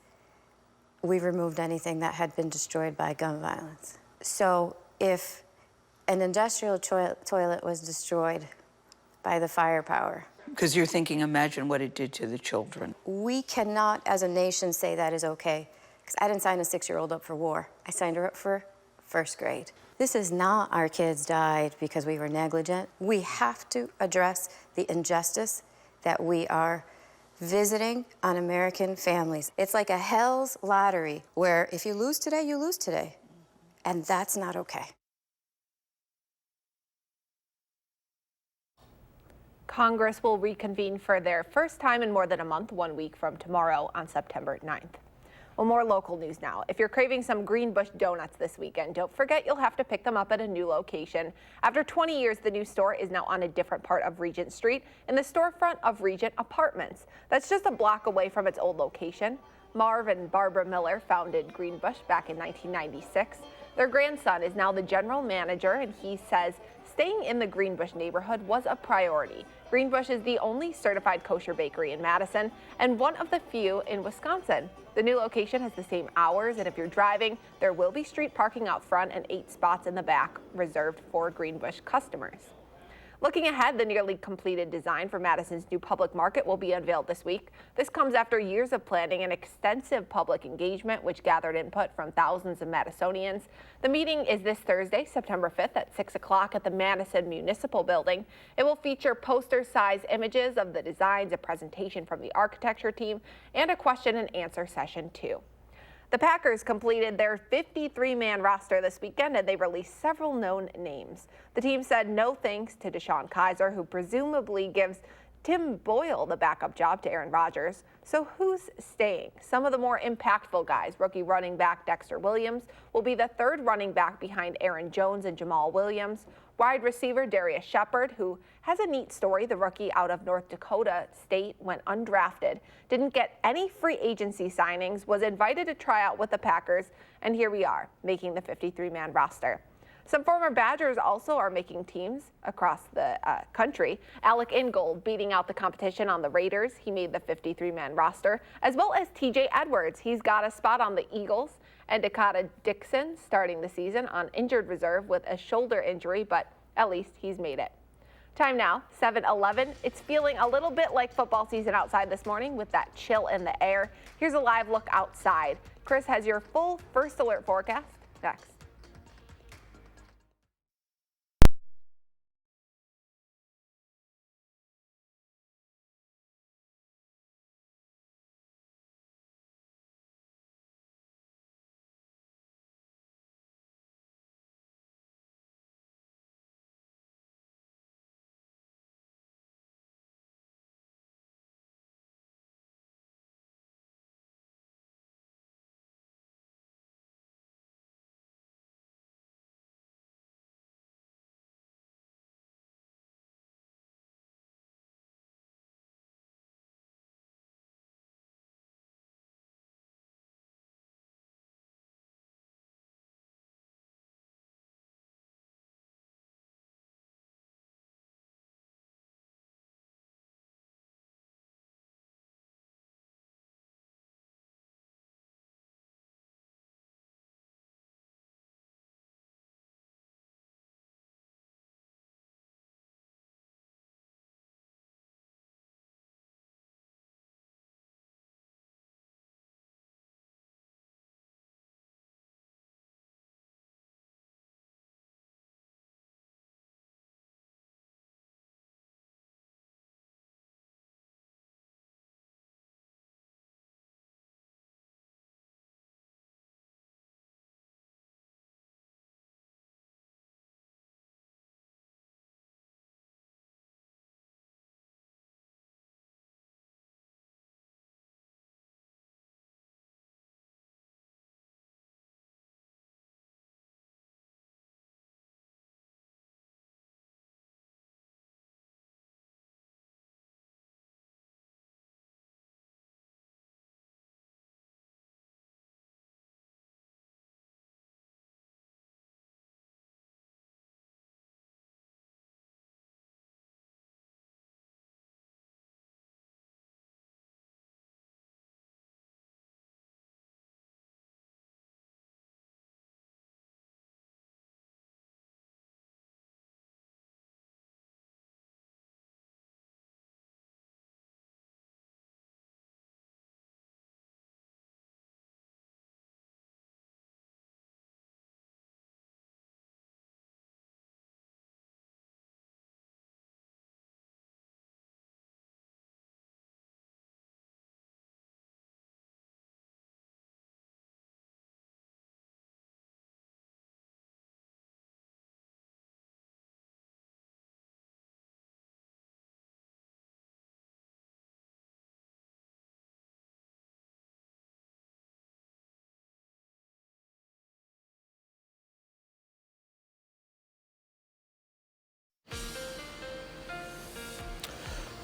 we removed anything that had been destroyed by gun violence. So if an industrial toilet was destroyed by the firepower. Because you're thinking, imagine what it did to the children. We cannot, as a nation, say that is okay. Because I didn't sign a 6-year-old up for war. I signed her up for first grade. This is not our kids died because we were negligent. We have to address the injustice that we are visiting on American families. It's like a hell's lottery where if you lose today, you lose today. And that's not okay. Congress will reconvene for their first time in more than a month, 1 week from tomorrow on September 9th. Well, more local news now. If you're craving some Greenbush donuts this weekend, don't forget you'll have to pick them up at a new location. After 20 years, the new store is now on a different part of Regent Street in the storefront of Regent Apartments. That's just a block away from its old location. Marv and Barbara Miller founded Greenbush back in 1996. Their grandson is now the general manager, and he says staying in the Greenbush neighborhood was a priority. Greenbush is the only certified kosher bakery in Madison and one of the few in Wisconsin. The new location has the same hours, and if you're driving, there will be street parking out front and 8 spots in the back reserved for Greenbush customers. Looking ahead, the nearly completed design for Madison's new public market will be unveiled this week. This comes after years of planning and extensive public engagement, which gathered input from thousands of Madisonians. The meeting is this Thursday, September 5th at 6 o'clock at the Madison Municipal Building. It will feature poster-sized images of the designs, a presentation from the architecture team, and a question and answer session too. The Packers completed their 53-man roster this weekend, and they released several known names. The team said no thanks to Deshaun Kaiser, who presumably gives Tim Boyle the backup job to Aaron Rodgers. So who's staying? Some of the more impactful guys. Rookie running back Dexter Williams will be the third running back behind Aaron Jones and Jamal Williams. Wide receiver Darius Shepard, who has a neat story. The rookie out of North Dakota State went undrafted, didn't get any free agency signings, was invited to try out with the Packers, and here we are, making the 53-man roster. Some former Badgers also are making teams across the country. Alec Ingold beating out the competition on the Raiders. He made the 53-man roster, as well as TJ Edwards. He's got a spot on the Eagles. And Dakota Dixon starting the season on injured reserve with a shoulder injury, but at least he's made it. Time now, 7:11. It's feeling a little bit like football season outside this morning with that chill in the air. Here's a live look outside. Chris has your full first alert forecast next.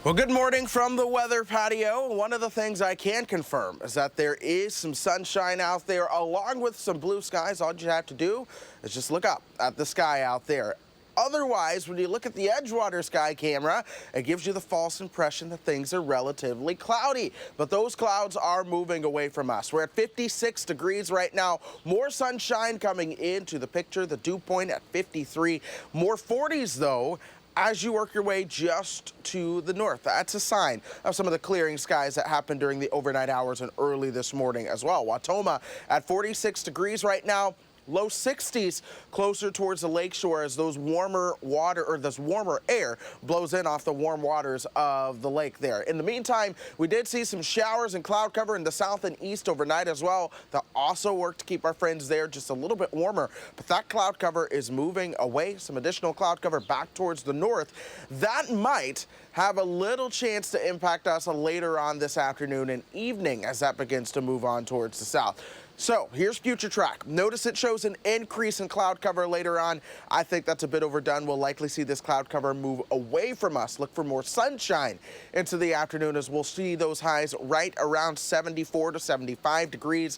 Well, good morning from the weather patio. One of the things I can confirm is that there is some sunshine out there along with some blue skies. All you have to do is just look up at the sky out there. Otherwise, when you look at the Edgewater sky camera, it gives you the false impression that things are relatively cloudy. But those clouds are moving away from us. We're at 56 degrees right now. More sunshine coming into the picture. The dew point at 53. More 40s, though, as you work your way just to the north. That's a sign of some of the clearing skies that happened during the overnight hours and early this morning as well. Watoma at 46 degrees right now. Low 60s closer towards the lakeshore as those warmer water or this warmer air blows in off the warm waters of the lake there. In the meantime, we did see some showers and cloud cover in the south and east overnight as well. That also worked to keep our friends there just a little bit warmer. But that cloud cover is moving away. Some additional cloud cover back towards the north. That might have a little chance to impact us later on this afternoon and evening as that begins to move on towards the south. So here's future track. Notice it shows an increase in cloud cover later on. I think that's a bit overdone. We'll likely see this cloud cover move away from us. Look for more sunshine into the afternoon as we'll see those highs right around 74 to 75 degrees.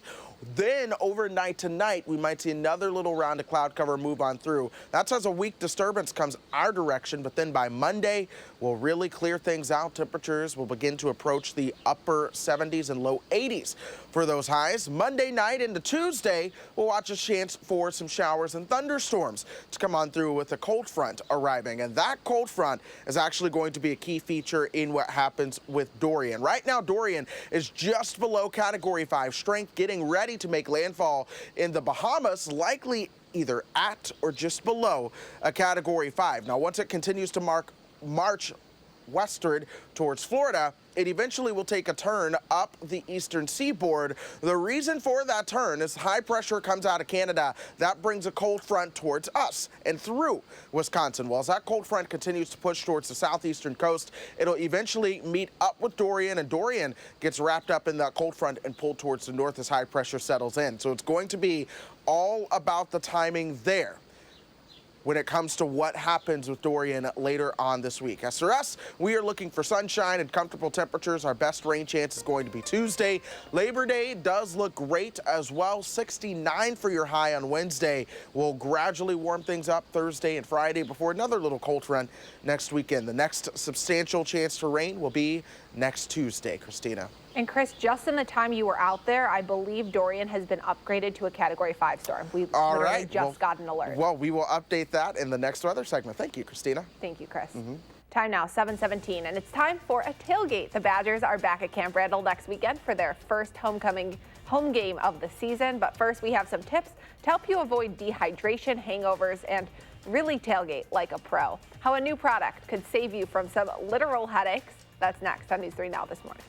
Then overnight tonight, we might see another little round of cloud cover move on through. That's as a weak disturbance comes our direction, but then by Monday, we'll really clear things out. Temperatures will begin to approach the upper 70s and low 80s for those highs. Monday night into Tuesday, we'll watch a chance for some showers and thunderstorms to come on through with a cold front arriving. And that cold front is actually going to be a key feature in what happens with Dorian. Right now, Dorian is just below Category 5 strength, getting ready to make landfall in the Bahamas, likely either at or just below a Category 5. Now, once it continues to march westward towards Florida, it eventually will take a turn up the eastern seaboard. The reason for that turn is high pressure comes out of Canada. That brings a cold front towards us and through Wisconsin. Well, as that cold front continues to push towards the southeastern coast, it'll eventually meet up with Dorian, and Dorian gets wrapped up in that cold front and pulled towards the north as high pressure settles in. So it's going to be all about the timing there when it comes to what happens with Dorian later on this week. As for us, we are looking for sunshine and comfortable temperatures. Our best rain chance is going to be Tuesday. Labor Day does look great as well. 69 for your high on Wednesday. We'll gradually warm things up Thursday and Friday before another little cold front next weekend. The next substantial chance for rain will be next Tuesday. Christina. And Chris, just in the time you were out there, I believe Dorian has been upgraded to a Category 5 storm. We just got an alert. Well, we will update that in the next weather segment. Thank you, Christina. Thank you, Chris. Time now, 7:17, and it's time for a tailgate. The Badgers are back at Camp Randall next weekend for their first home game of the season. But first, we have some tips to help you avoid dehydration, hangovers, and really tailgate like a pro. How a new product could save you from some literal headaches. That's next on News 3 Now this morning.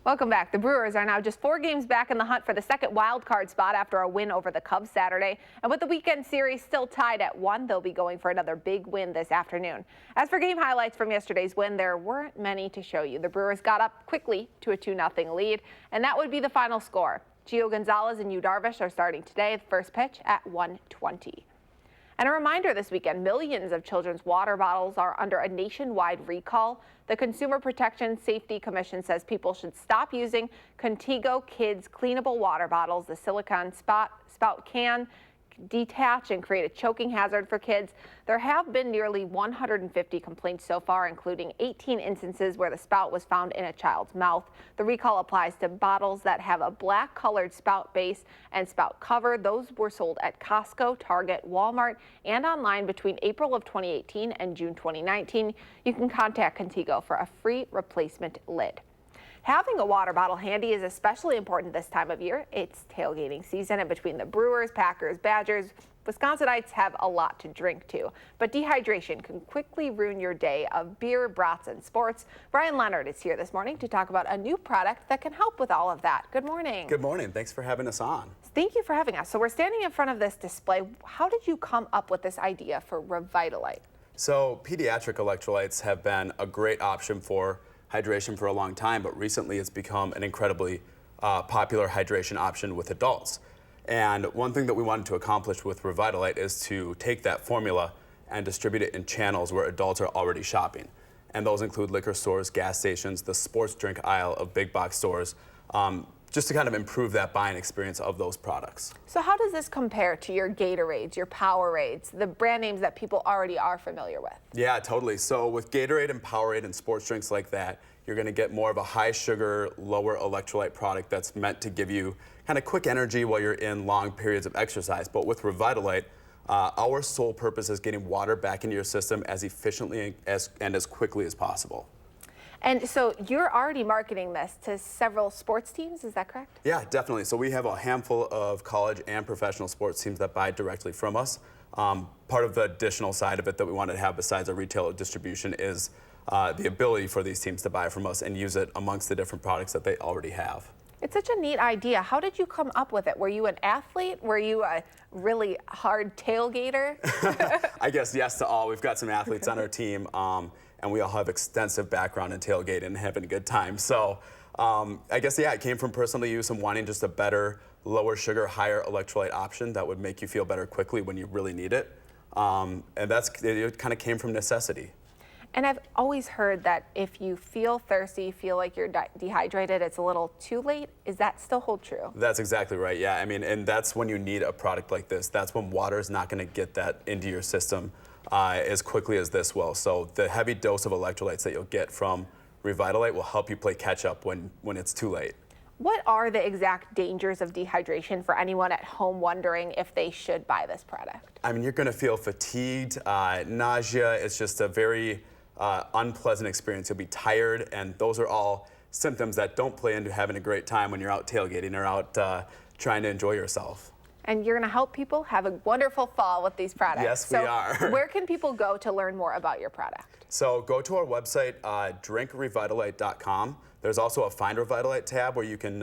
Welcome back. The Brewers are now just 4 games back in the hunt for the second wild card spot after a win over the Cubs Saturday. And with the weekend series still tied at 1, they'll be going for another big win this afternoon. As for game highlights from yesterday's win, there weren't many to show you. The Brewers got up quickly to a 2-0 lead, and that would be the final score. Gio Gonzalez and Yu Darvish are starting today, the first pitch at 1:20. And a reminder this weekend, millions of children's water bottles are under a nationwide recall. The Consumer Protection Safety Commission says people should stop using Contigo Kids cleanable water bottles. The silicone spout can detach and create a choking hazard for kids. There have been nearly 150 complaints so far, including 18 instances where the spout was found in a child's mouth. The recall applies to bottles that have a black colored spout base and spout cover. Those were sold at Costco, Target, Walmart, and online between April of 2018 and June 2019. You can contact Contigo for a free replacement lid. Having a water bottle handy is especially important this time of year. It's tailgating season, and between the Brewers, Packers, Badgers, Wisconsinites have a lot to drink too. But dehydration can quickly ruin your day of beer, brats, and sports. Brian Leonard is here this morning to talk about a new product that can help with all of that. Good morning. Good morning. Thanks for having us on. Thank you for having us. So we're standing in front of this display. How did you come up with this idea for Revitalite? So pediatric electrolytes have been a great option for hydration for a long time, but recently it's become an incredibly popular hydration option with adults. And one thing that we wanted to accomplish with Revitalite is to take that formula and distribute it in channels where adults are already shopping. And those include liquor stores, gas stations, the sports drink aisle of big box stores, just to kind of improve that buying experience of those products. So how does this compare to your Gatorades, your Powerades, the brand names that people already are familiar with? Yeah, totally. So with Gatorade and Powerade and sports drinks like that, you're going to get more of a high sugar, lower electrolyte product that's meant to give you kind of quick energy while you're in long periods of exercise. But with Revitalite, our sole purpose is getting water back into your system as efficiently and as quickly as possible. And so you're already marketing this to several sports teams, is that correct? Yeah, definitely. So we have a handful of college and professional sports teams that buy directly from us. Part of the additional side of it that we wanted to have besides our retail distribution is the ability for these teams to buy from us and use it amongst the different products that they already have. It's such a neat idea. How did you come up with it? Were you an athlete? Were you a really hard tailgater? I guess yes to all. We've got some athletes on our team, and we all have extensive background in tailgating and having a good time. So I guess, yeah, it came from personal use and wanting just a better, lower sugar, higher electrolyte option that would make you feel better quickly when you really need it. And it kind of came from necessity. And I've always heard that if you feel thirsty, feel like you're dehydrated, it's a little too late. Is that still hold true? That's exactly right, yeah. I mean, and that's when you need a product like this. That's when water is not going to get that into your system as quickly as this will. So the heavy dose of electrolytes that you'll get from Revitalite will help you play catch up when it's too late. What are the exact dangers of dehydration for anyone at home wondering if they should buy this product? I mean, you're going to feel fatigued, nausea. It's just a very unpleasant experience. You'll be tired, and those are all symptoms that don't play into having a great time when you're out tailgating or out trying to enjoy yourself. And you're going to help people have a wonderful fall with these products. Yes, we are. Where can people go to learn more about your product? So go to our website, drinkrevitalite.com. There's also a Find Revitalite tab where you can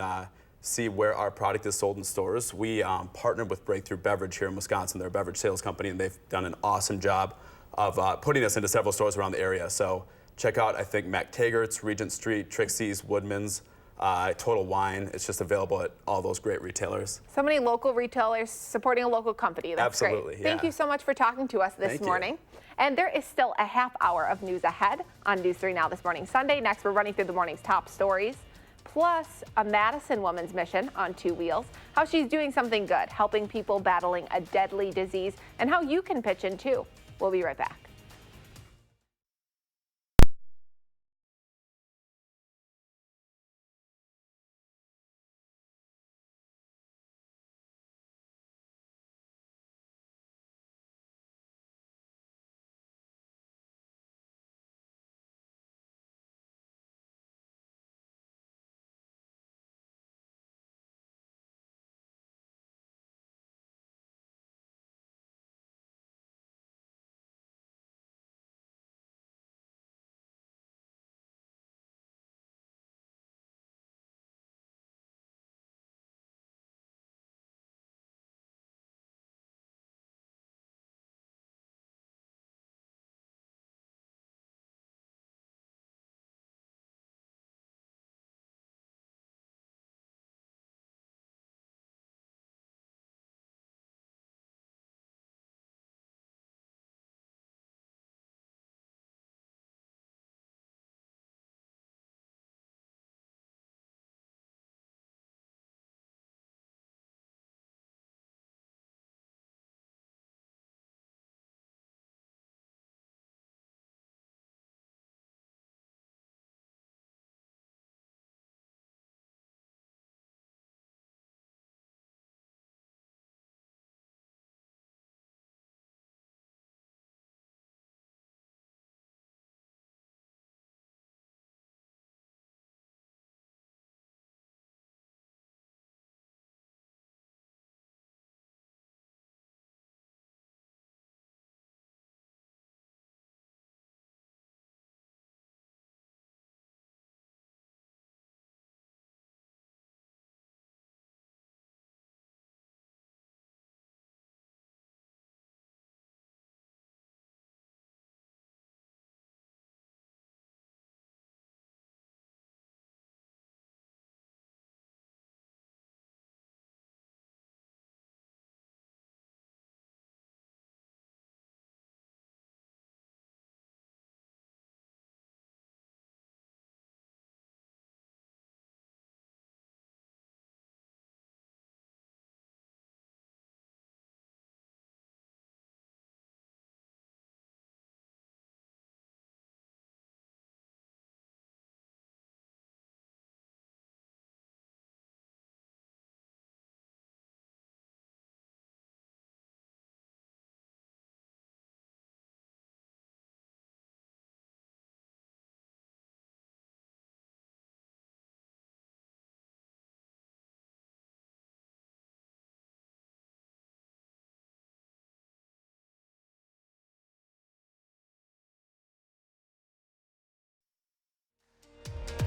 see where our product is sold in stores. We partnered with Breakthrough Beverage here in Wisconsin. They're a beverage sales company, and they've done an awesome job of putting us into several stores around the area. So check out, I think, McTaggart's, Regent Street, Trixie's, Woodman's, Total Wine. It's just available at all those great retailers. So many local retailers supporting a local company. That's Absolutely, great. yeah. Thank you so much for talking to us this morning. And there is still a half hour of news ahead on News 3 Now this morning, Sunday. Next, we're running through the morning's top stories, plus a Madison woman's mission on 2 wheels, how she's doing something good, helping people battling a deadly disease, and how you can pitch in too. We'll be right back.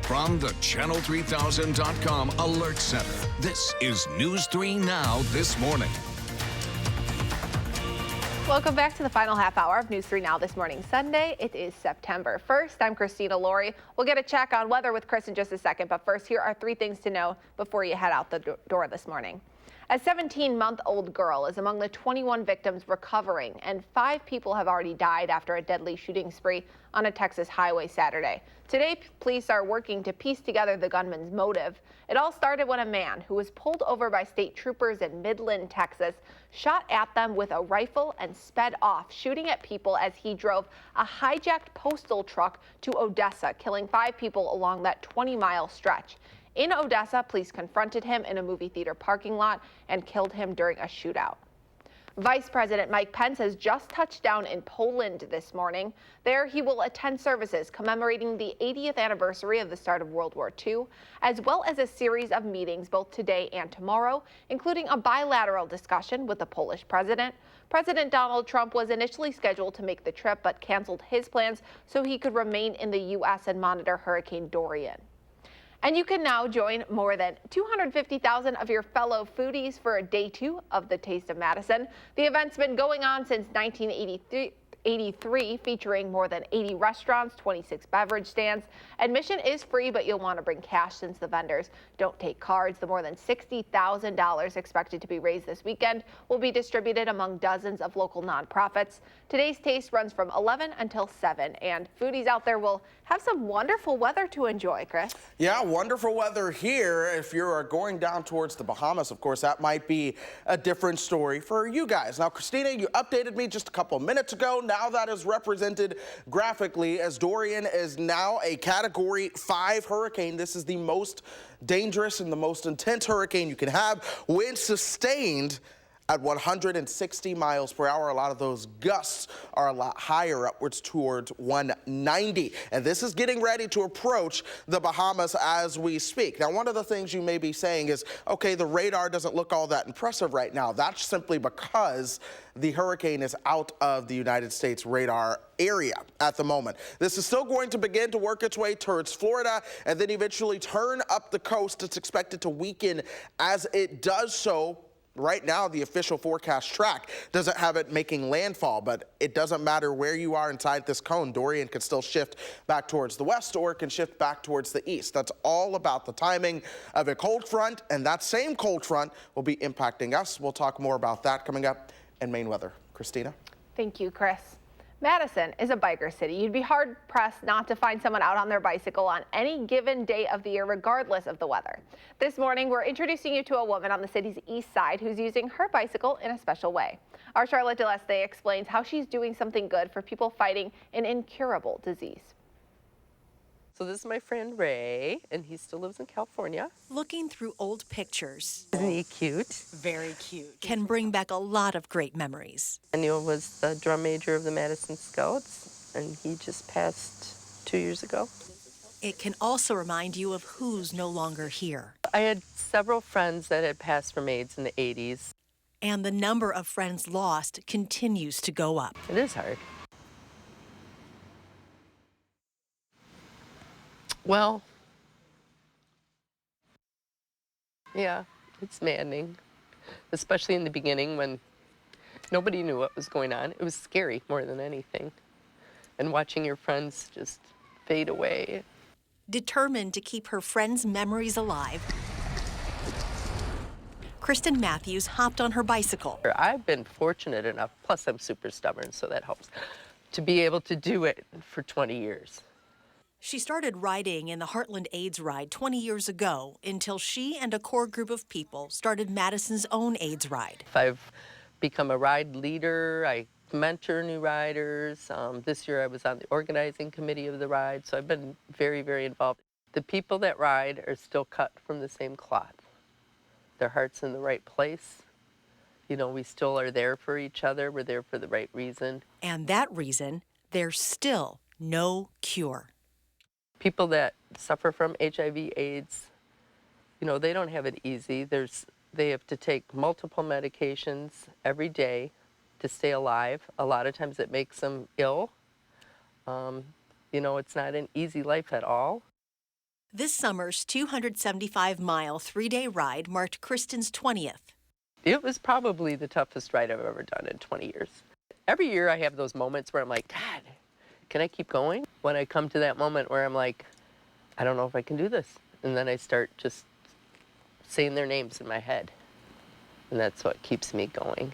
From the Channel3000.com Alert Center, this is News 3 Now this morning. Welcome back to the final half hour of News 3 Now this morning, Sunday. It is September 1st. I'm Christina Laurie. We'll get a check on weather with Chris in just a second, but first, here are 3 things to know before you head out the door this morning. A 17-month-old girl is among the 21 victims recovering, and 5 people have already died after a deadly shooting spree on a Texas highway Saturday. Today, police are working to piece together the gunman's motive. It all started when a man who was pulled over by state troopers in Midland, Texas, shot at them with a rifle and sped off, shooting at people as he drove a hijacked postal truck to Odessa, killing 5 people along that 20-mile stretch. In Odessa, police confronted him in a movie theater parking lot and killed him during a shootout. Vice President Mike Pence has just touched down in Poland this morning. There, he will attend services commemorating the 80th anniversary of the start of World War II, as well as a series of meetings both today and tomorrow, including a bilateral discussion with the Polish president. President Donald Trump was initially scheduled to make the trip, but canceled his plans so he could remain in the U.S. and monitor Hurricane Dorian. And you can now join more than 250,000 of your fellow foodies for day 2 of the Taste of Madison. The event's been going on since 1983, featuring more than 80 restaurants, 26 beverage stands. Admission is free, but you'll want to bring cash since the vendors don't take cards. The more than $60,000 expected to be raised this weekend will be distributed among dozens of local nonprofits. Today's taste runs from 11 until 7, and foodies out there will have some wonderful weather to enjoy, Chris. Yeah, wonderful weather here. If you're going down towards the Bahamas, of course, that might be a different story for you guys. Now, Christina, you updated me just a couple minutes ago. Now that is represented graphically as Dorian is now a Category 5 hurricane. This is the most dangerous and the most intense hurricane you can have. Winds sustained at 160 miles per hour. A lot of those gusts are a lot higher, upwards towards 190. And this is getting ready to approach the Bahamas as we speak. Now, one of the things you may be saying is, okay, the radar doesn't look all that impressive right now. That's simply because the hurricane is out of the United States radar area at the moment. This is still going to begin to work its way towards Florida and then eventually turn up the coast. It's expected to weaken as it does so. Right now, the official forecast track doesn't have it making landfall, but it doesn't matter where you are inside this cone. Dorian can still shift back towards the west or it can shift back towards the east. That's all about the timing of a cold front, and that same cold front will be impacting us. We'll talk more about that coming up in Maine weather. Christina? Thank you, Chris. Madison is a biker city. You'd be hard-pressed not to find someone out on their bicycle on any given day of the year, regardless of the weather. This morning, we're introducing you to a woman on the city's east side who's using her bicycle in a special way. Our Charlotte DeLeste explains how she's doing something good for people fighting an incurable disease. So this is my friend Ray, and he still lives in California. Looking through old pictures. Isn't he cute? Very cute. Can bring back a lot of great memories. Daniel was the drum major of the Madison Scouts, and he just passed 2 years ago. It can also remind you of who's no longer here. I had several friends that had passed from AIDS in the 80s. And the number of friends lost continues to go up. It is hard. Well, yeah, it's maddening, especially in the beginning when nobody knew what was going on. It was scary more than anything, and watching your friends just fade away. Determined to keep her friends' memories alive, Kristen Matthews hopped on her bicycle. I've been fortunate enough, plus I'm super stubborn, so that helps, to be able to do it for 20 years. She started riding in the Heartland AIDS Ride 20 years ago until she and a core group of people started Madison's own AIDS Ride. I've become a ride leader. I mentor new riders. This year I was on the organizing committee of the ride, so I've been very, very involved. The people that ride are still cut from the same cloth. Their heart's in the right place. You know, we still are there for each other. We're there for the right reason. And that reason, there's still no cure. People that suffer from HIV, AIDS, you know, they don't have it easy. They have to take multiple medications every day to stay alive. A lot of times it makes them ill. You know, it's not an easy life at all. This summer's 275-mile, 3-day ride marked Kristen's 20th. It was probably the toughest ride I've ever done in 20 years. Every year I have those moments where I'm like, God, can I keep going? When I come to that moment where I'm like, I don't know if I can do this. And then I start just saying their names in my head. And that's what keeps me going.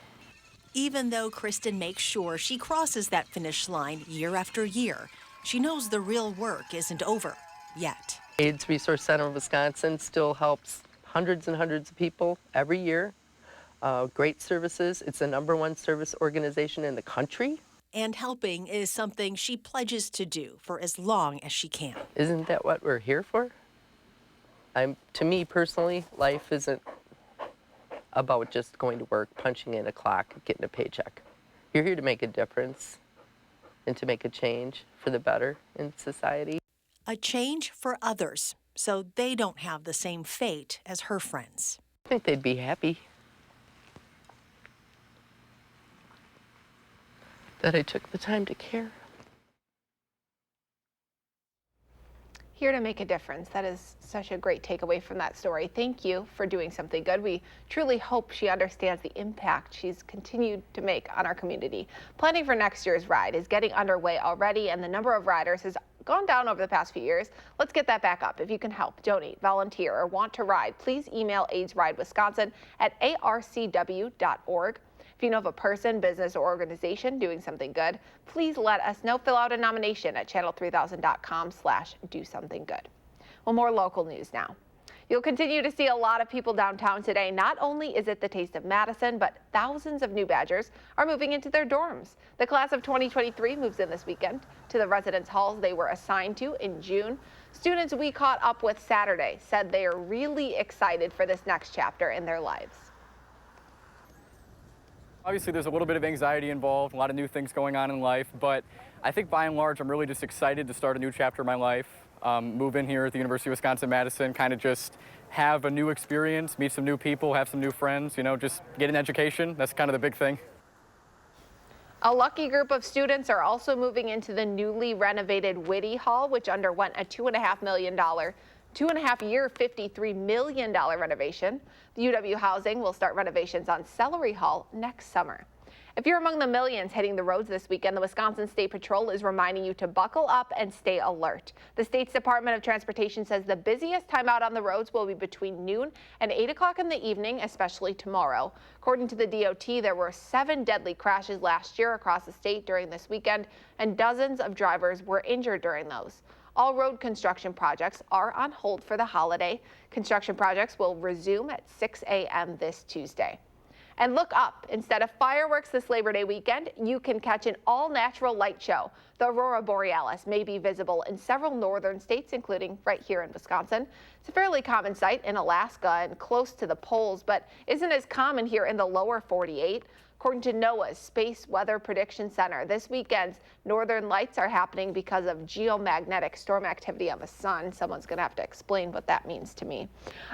Even though Kristen makes sure she crosses that finish line year after year, she knows the real work isn't over yet. AIDS Resource Center of Wisconsin still helps hundreds and hundreds of people every year. Great services. It's the #1 service organization in the country. And helping is something she pledges to do for as long as she can. Isn't that what we're here for? To me personally, life isn't about just going to work, punching in a clock, getting a paycheck. You're here to make a difference and to make a change for the better in society. A change for others, so they don't have the same fate as her friends. I think they'd be happy that I took the time to care. Here to make a difference. That is such a great takeaway from that story. Thank you for doing something good. We truly hope she understands the impact she's continued to make on our community. Planning for next year's ride is getting underway already, and the number of riders has gone down over the past few years. Let's get that back up. If you can help, donate, volunteer, or want to ride, please email aidsridewisconsin@arcw.org. If you know of a person, business, or organization doing something good, please let us know. Fill out a nomination at channel3000.com/do-something-good. Well, more local news now. You'll continue to see a lot of people downtown today. Not only is it the Taste of Madison, but thousands of new Badgers are moving into their dorms. The class of 2023 moves in this weekend to the residence halls they were assigned to in June. Students we caught up with Saturday said they are really excited for this next chapter in their lives. Obviously, there's a little bit of anxiety involved, a lot of new things going on in life, but I think by and large, I'm really just excited to start a new chapter in my life, move in here at the University of Wisconsin-Madison, kind of just have a new experience, meet some new people, have some new friends, you know, just get an education. That's kind of the big thing. A lucky group of students are also moving into the newly renovated Whitty Hall, which underwent a $2.5 year, $53 million renovation. The UW Housing will start renovations on Celery Hall next summer. If you're among the millions hitting the roads this weekend, the Wisconsin State Patrol is reminding you to buckle up and stay alert. The state's Department of Transportation says the busiest time out on the roads will be between noon and 8 o'clock in the evening, especially tomorrow. According to the DOT, there were 7 deadly crashes last year across the state during this weekend, and dozens of drivers were injured during those. All road construction projects are on hold for the holiday. Construction projects will resume at 6 a.m. this Tuesday. And look up. Instead of fireworks this Labor Day weekend, you can catch an all-natural light show. The Aurora Borealis may be visible in several northern states, including right here in Wisconsin. It's a fairly common sight in Alaska and close to the poles, but isn't as common here in the lower 48. According to NOAA's Space Weather Prediction Center, this weekend's northern lights are happening because of geomagnetic storm activity on the sun. Someone's going to have to explain what that means to me.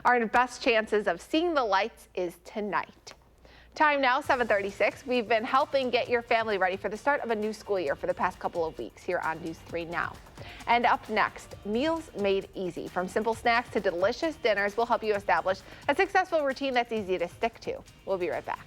Our best chances of seeing the lights is tonight. Time now, 7:36. We've been helping get your family ready for the start of a new school year for the past couple of weeks here on News 3 Now. And up next, meals made easy. From simple snacks to delicious dinners, will help you establish a successful routine that's easy to stick to. We'll be right back.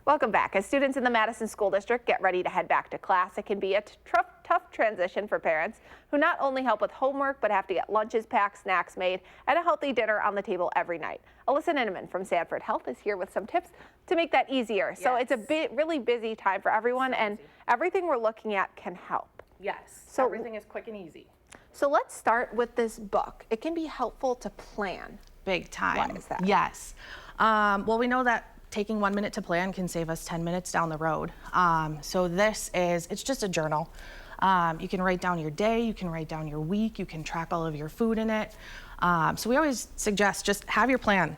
Welcome back. As students in the Madison School District get ready to head back to class, it can be a tough transition for parents who not only help with homework, but have to get lunches packed, snacks made, and a healthy dinner on the table every night. Alyssa Ninneman from Sanford Health is here with some tips to make that easier. Yes. So it's a really busy time for everyone, and everything we're looking at can help. Yes, so everything is quick and easy. So let's start with this book. It can be helpful to plan. Big time. Why is that? Yes. Well, we know that taking 1 minute to plan can save us 10 minutes down the road. So it's just a journal. You can write down your day, you can write down your week, you can track all of your food in it. So we always suggest just have your plan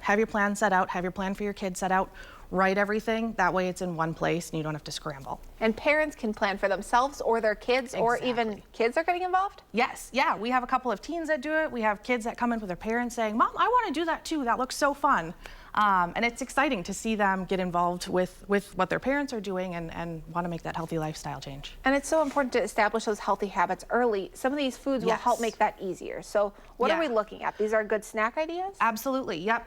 set out, have your plan for your kids set out, write everything, that way it's in one place and you don't have to scramble. And parents can plan for themselves or their kids, or even kids are getting involved? Yes, yeah, we have a couple of teens that do it. We have kids that come in with their parents saying, Mom, I want to do that too, that looks so fun. And it's exciting to see them get involved with what their parents are doing and want to make that healthy lifestyle change. And it's so important to establish those healthy habits early. Some of these foods will help make that easier. So what are we looking at? These are good snack ideas? Absolutely, yep.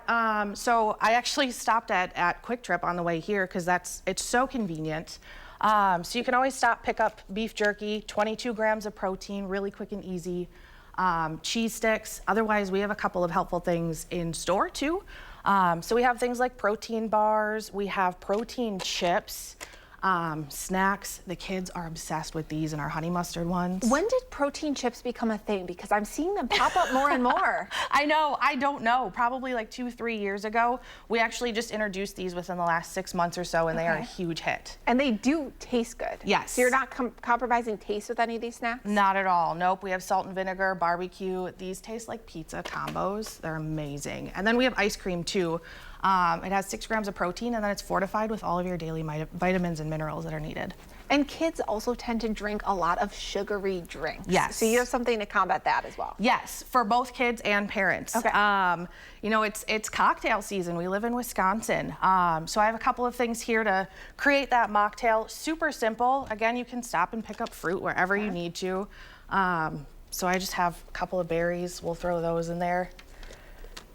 So I actually stopped at Quick Trip on the way here because it's so convenient. So you can always stop, pick up beef jerky, 22 grams of protein, really quick and easy. Cheese sticks. Otherwise, we have a couple of helpful things in store too. So we have things like protein bars, we have protein chips, snacks. The kids are obsessed with these and our honey mustard ones. When did protein chips become a thing? Because I'm seeing them pop up more and more. I know, I don't know. Probably like 2-3 years ago. We actually just introduced these within the last 6 months or so, and they are a huge hit. And they do taste good. Yes. So you're not compromising taste with any of these snacks? Not at all, nope. We have salt and vinegar, barbecue. These taste like pizza combos. They're amazing. And then we have ice cream too. It has 6 grams of protein, and then it's fortified with all of your daily vitamins and minerals that are needed. And kids also tend to drink a lot of sugary drinks. Yes. So you have something to combat that as well. Yes, for both kids and parents. Okay. You know, it's cocktail season. We live in Wisconsin. So I have a couple of things here to create that mocktail. Super simple. Again, you can stop and pick up fruit wherever you need to. So I just have a couple of berries. We'll throw those in there.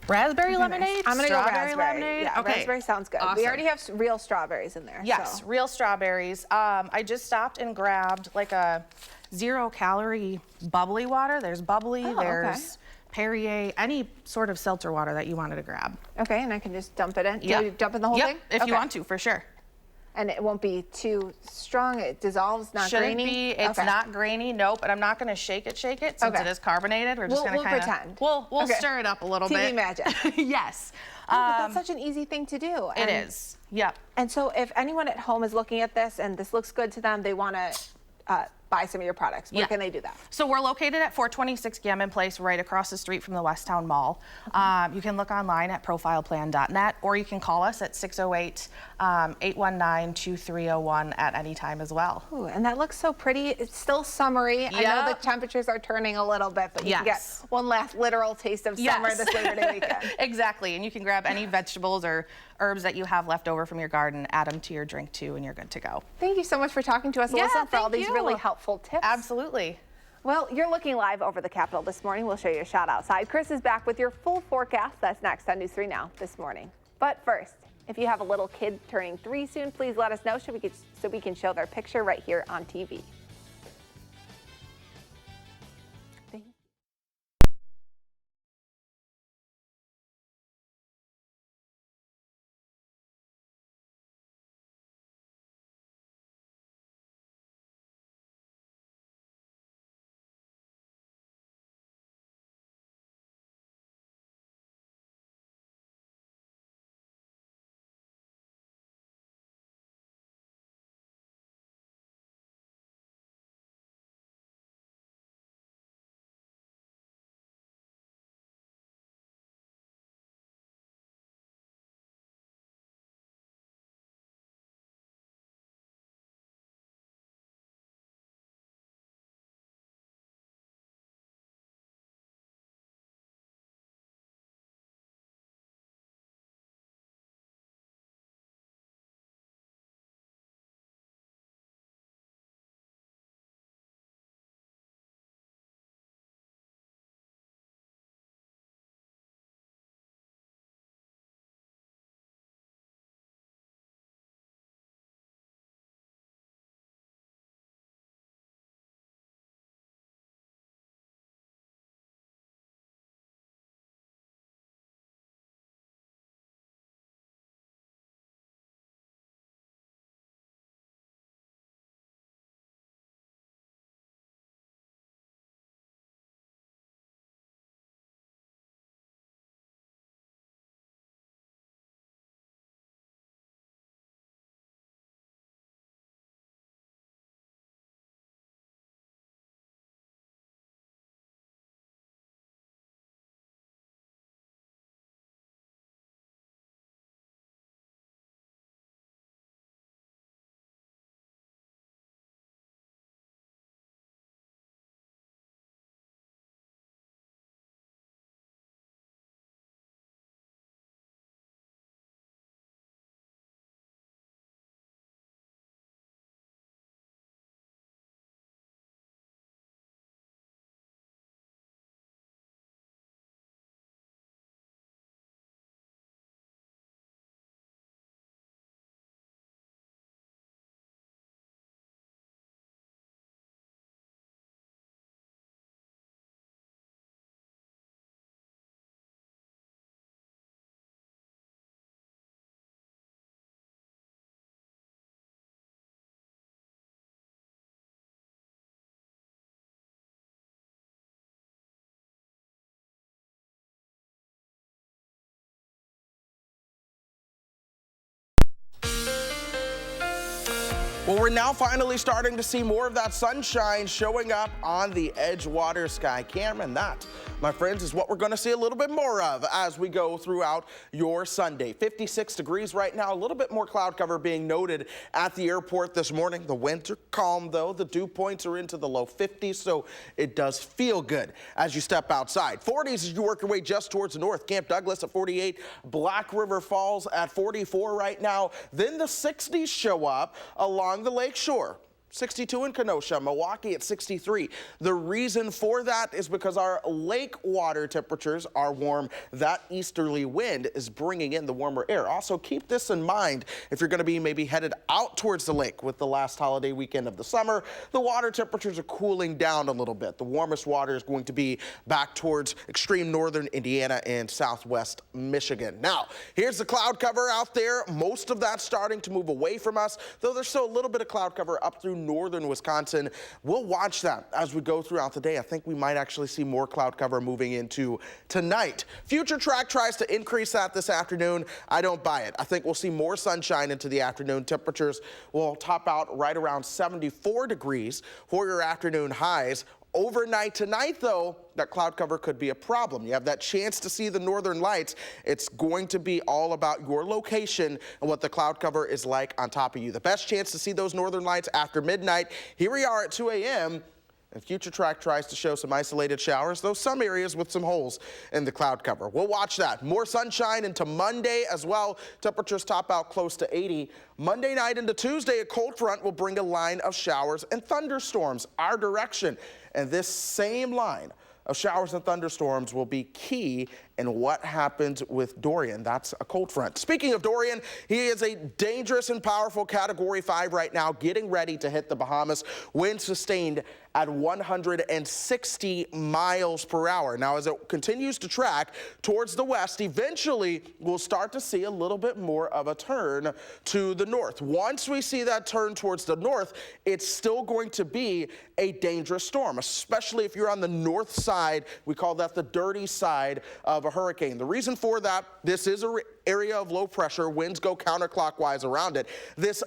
Raspberry lemonade? I'm gonna go strawberry raspberry. lemonade? Yeah, Okay. raspberry sounds good. Awesome. We already have real strawberries in there. Yes, so. real strawberries. I just stopped and grabbed like a 0-calorie bubbly water. There's bubbly, there's Perrier, any sort of seltzer water that you wanted to grab. Okay, and I can just dump it in? Yep. Do you dump in the whole thing? If you want to, for sure. And it won't be too strong, it dissolves, not Shouldn't grainy? be, it's not grainy, nope, but I'm not gonna shake it since it is carbonated. We're just we'll gonna pretend. We'll stir it up a little bit. TV magic. Yes. But that's such an easy thing to do. It is, yep. And so if anyone at home is looking at this and this looks good to them, they wanna buy some of your products, where can they do that? So we're located at 426 Gammon Place, right across the street from the Westtown Mall. You can look online at profileplan.net, or you can call us at 608-819-2301 at any time as well. Ooh, and that looks so pretty. It's still summery. I know the temperatures are turning a little bit, but you can get one last literal taste of summer this Labor Day weekend. Exactly, and you can grab any vegetables or herbs that you have left over from your garden, add them to your drink too, and you're good to go. Thank you so much for talking to us, Alyssa, for all these really helpful tips. Absolutely. Well, you're looking live over the Capitol this morning. We'll show you a shot outside. Chris is back with your full forecast. That's next on News 3 Now this morning. But first, if you have a little kid turning 3 soon, please let us know so we can show their picture right here on TV. Well, we're now finally starting to see more of that sunshine showing up on the Edgewater sky cam, and that, my friends, is what we're going to see a little bit more of as we go throughout your Sunday. 56 degrees right now, a little bit more cloud cover being noted at the airport this morning. The winds are calm, though. The dew points are into the low 50s, so it does feel good as you step outside. 40s as you work your way just towards the north. Camp Douglas at 48, Black River Falls at 44 right now. Then the 60s show up along the lake shore. 62 in Kenosha, Milwaukee at 63. The reason for that is because our lake water temperatures are warm. That easterly wind is bringing in the warmer air. Also, keep this in mind if you're going to be maybe headed out towards the lake with the last holiday weekend of the summer. The water temperatures are cooling down a little bit. The warmest water is going to be back towards extreme northern Indiana and southwest Michigan. Now, here's the cloud cover out there. Most of that's starting to move away from us, though there's still a little bit of cloud cover up through northern Wisconsin. We'll watch that as we go throughout the day. I think we might actually see more cloud cover moving into tonight. Future Track tries to increase that this afternoon. I don't buy it. I think we'll see more sunshine into the afternoon. Temperatures will top out right around 74 degrees for your afternoon highs. Overnight tonight, though, that cloud cover could be a problem. You have that chance to see the northern lights. It's going to be all about your location and what the cloud cover is like on top of you. The best chance to see those northern lights after midnight. Here we are at 2 a.m. And Future Track tries to show some isolated showers, though some areas with some holes in the cloud cover. We'll watch that. More sunshine into Monday as well. Temperatures top out close to 80. Monday night into Tuesday, a cold front will bring a line of showers and thunderstorms our direction. And this same line of showers and thunderstorms will be key in what happens with Dorian. That's a cold front. Speaking of Dorian, he is a dangerous and powerful Category 5 right now, getting ready to hit the Bahamas. Winds sustained at 160 miles per hour. Now, as it continues to track towards the west, eventually we'll start to see a little bit more of a turn to the north. Once we see that turn towards the north, it's still going to be a dangerous storm, especially if you're on the north side. We call that the dirty side of a hurricane. The reason for that, this is an area of low pressure. Winds go counterclockwise around it. This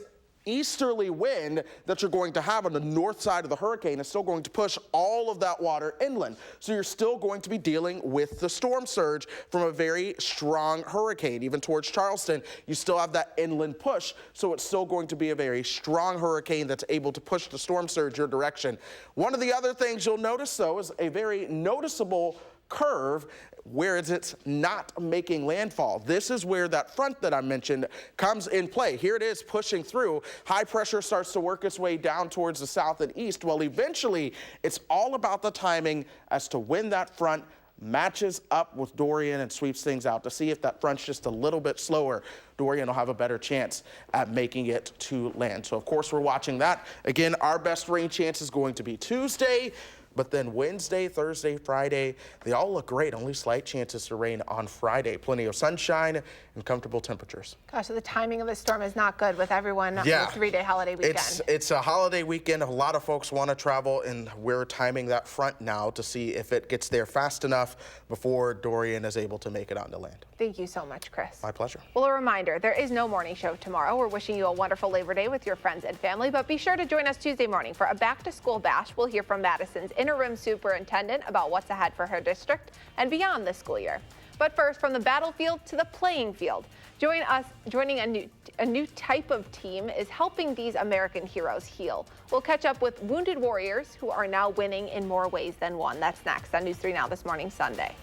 easterly wind that you're going to have on the north side of the hurricane is still going to push all of that water inland. So you're still going to be dealing with the storm surge from a very strong hurricane. Even towards Charleston, you still have that inland push. So it's still going to be a very strong hurricane that's able to push the storm surge your direction. One of the other things you'll notice, though, is a very noticeable curve where it's not making landfall. This is where that front that I mentioned comes in play. Here it is pushing through. High pressure starts to work its way down towards the south and east. Well, eventually, it's all about the timing as to when that front matches up with Dorian and sweeps things out. To see if that front's just a little bit slower, Dorian will have a better chance at making it to land. So, of course, we're watching that. Again, our best rain chance is going to be Tuesday. But then Wednesday, Thursday, Friday, they all look great. Only slight chances to rain on Friday. Plenty of sunshine and comfortable temperatures. Gosh, so the timing of this storm is not good with everyone on the 3-day holiday weekend. It's a holiday weekend. A lot of folks want to travel, and we're timing that front now to see if it gets there fast enough before Dorian is able to make it onto land. Thank you so much, Chris. My pleasure. Well, a reminder, there is no morning show tomorrow. We're wishing you a wonderful Labor Day with your friends and family, but be sure to join us Tuesday morning for a back-to-school bash. We'll hear from Madison's interim superintendent about what's ahead for her district and beyond this school year. But first, from the battlefield to the playing field. Joining a new type of team is helping these American heroes heal. We'll catch up with wounded warriors who are now winning in more ways than one. That's next on News 3 Now This Morning, Sunday.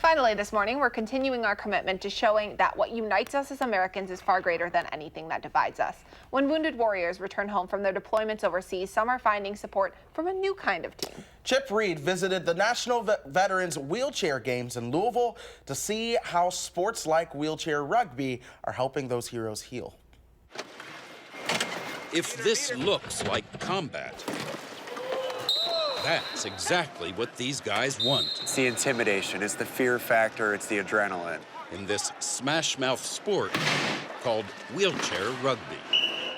Finally this morning, we're continuing our commitment to showing that what unites us as Americans is far greater than anything that divides us. When wounded warriors return home from their deployments overseas, some are finding support from a new kind of team. Chip Reed visited the National Veterans Wheelchair Games in Louisville to see how sports like wheelchair rugby are helping those heroes heal. If this looks like combat, that's exactly what these guys want. It's the intimidation, it's the fear factor, it's the adrenaline. In this smash-mouth sport called wheelchair rugby.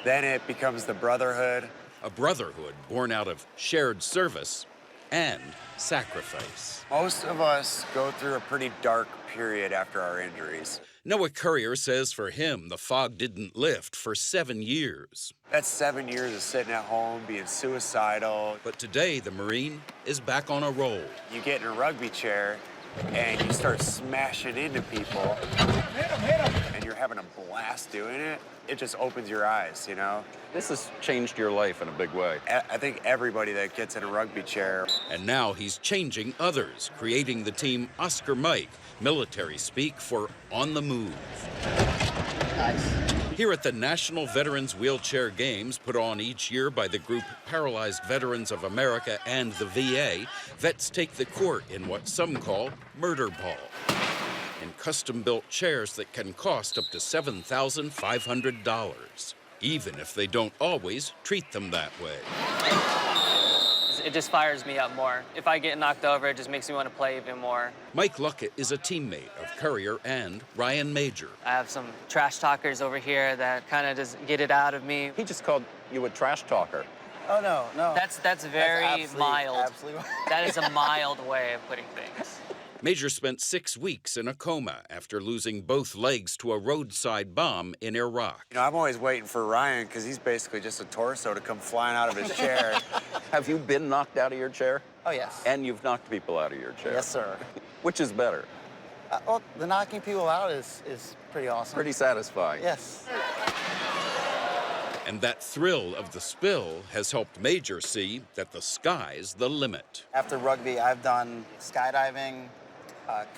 Then it becomes the brotherhood. A brotherhood born out of shared service and sacrifice. Most of us go through a pretty dark period after our injuries. Noah Courier says for him, the fog didn't lift for 7 years. That's 7 years of sitting at home, being suicidal. But today, the Marine is back on a roll. You get in a rugby chair and you start smashing into people. And you're having a blast doing it. It just opens your eyes, you know? This has changed your life in a big way. I think everybody that gets in a rugby chair. And now he's changing others, creating the team Oscar Mike, military speak for on the move. Nice. Here at the National Veterans Wheelchair Games, put on each year by the group Paralyzed Veterans of America and the VA, vets take the court in what some call murder ball, in custom-built chairs that can cost up to $7,500, even if they don't always treat them that way. It just fires me up more. If I get knocked over, it just makes me want to play even more. Mike Luckett is a teammate of Courier and Ryan Major. I have some trash talkers over here that kind of just get it out of me. He just called you a trash talker. Oh, no. That's very mild. Absolutely. That is a mild way of putting things. Major spent 6 weeks in a coma after losing both legs to a roadside bomb in Iraq. You know, I'm always waiting for Ryan because he's basically just a torso to come flying out of his chair. Have you been knocked out of your chair? Oh, yes. And you've knocked people out of your chair? Yes, sir. Which is better? Well, the knocking people out is pretty awesome. Pretty satisfying. Yes. And that thrill of the spill has helped Major see that the sky's the limit. After rugby, I've done skydiving,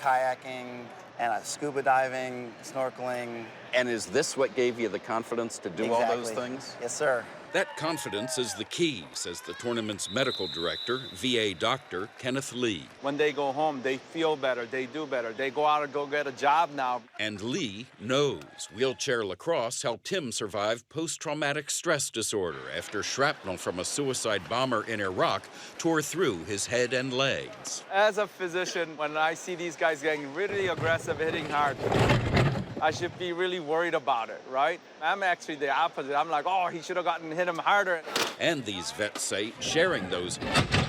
kayaking, and scuba diving, snorkeling. And is this what gave you the confidence to do all those things? Yes, sir. That confidence is the key, says the tournament's medical director, VA doctor Kenneth Lee. When they go home, they feel better, they do better. They go out and go get a job now. And Lee knows wheelchair lacrosse helped him survive post-traumatic stress disorder after shrapnel from a suicide bomber in Iraq tore through his head and legs. As a physician, when I see these guys getting really aggressive, hitting hard, I should be really worried about it, right? I'm actually the opposite. I'm like, oh, he should have hit him harder. And these vets say sharing those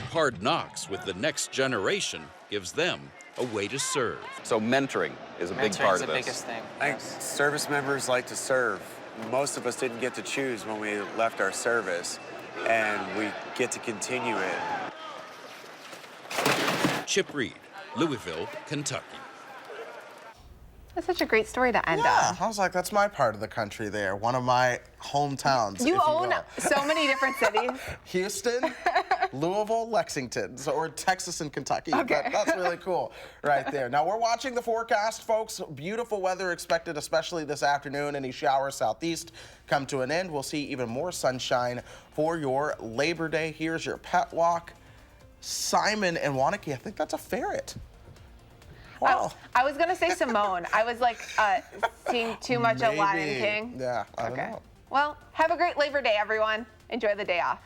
hard knocks with the next generation gives them a way to serve. So mentoring is a big part of this. Mentoring's the biggest thing. I think service members like to serve. Most of us didn't get to choose when we left our service, and we get to continue it. Chip Reed, Louisville, Kentucky. That's such a great story to end Yeah, on. I was like, that's my part of the country there. One of my hometowns. You own so many different cities. Houston, Louisville, Lexington, or Texas and Kentucky. Okay. That's really cool right there. Now, we're watching the forecast, folks. Beautiful weather expected, especially this afternoon. Any showers southeast come to an end. We'll see even more sunshine for your Labor Day. Here's your pet walk. Simon and Wanakee, I think that's a ferret. Wow. I was going to say Simone. I was like seeing too much of Lion King. Yeah, I don't know. Well, have a great Labor Day, everyone. Enjoy the day off.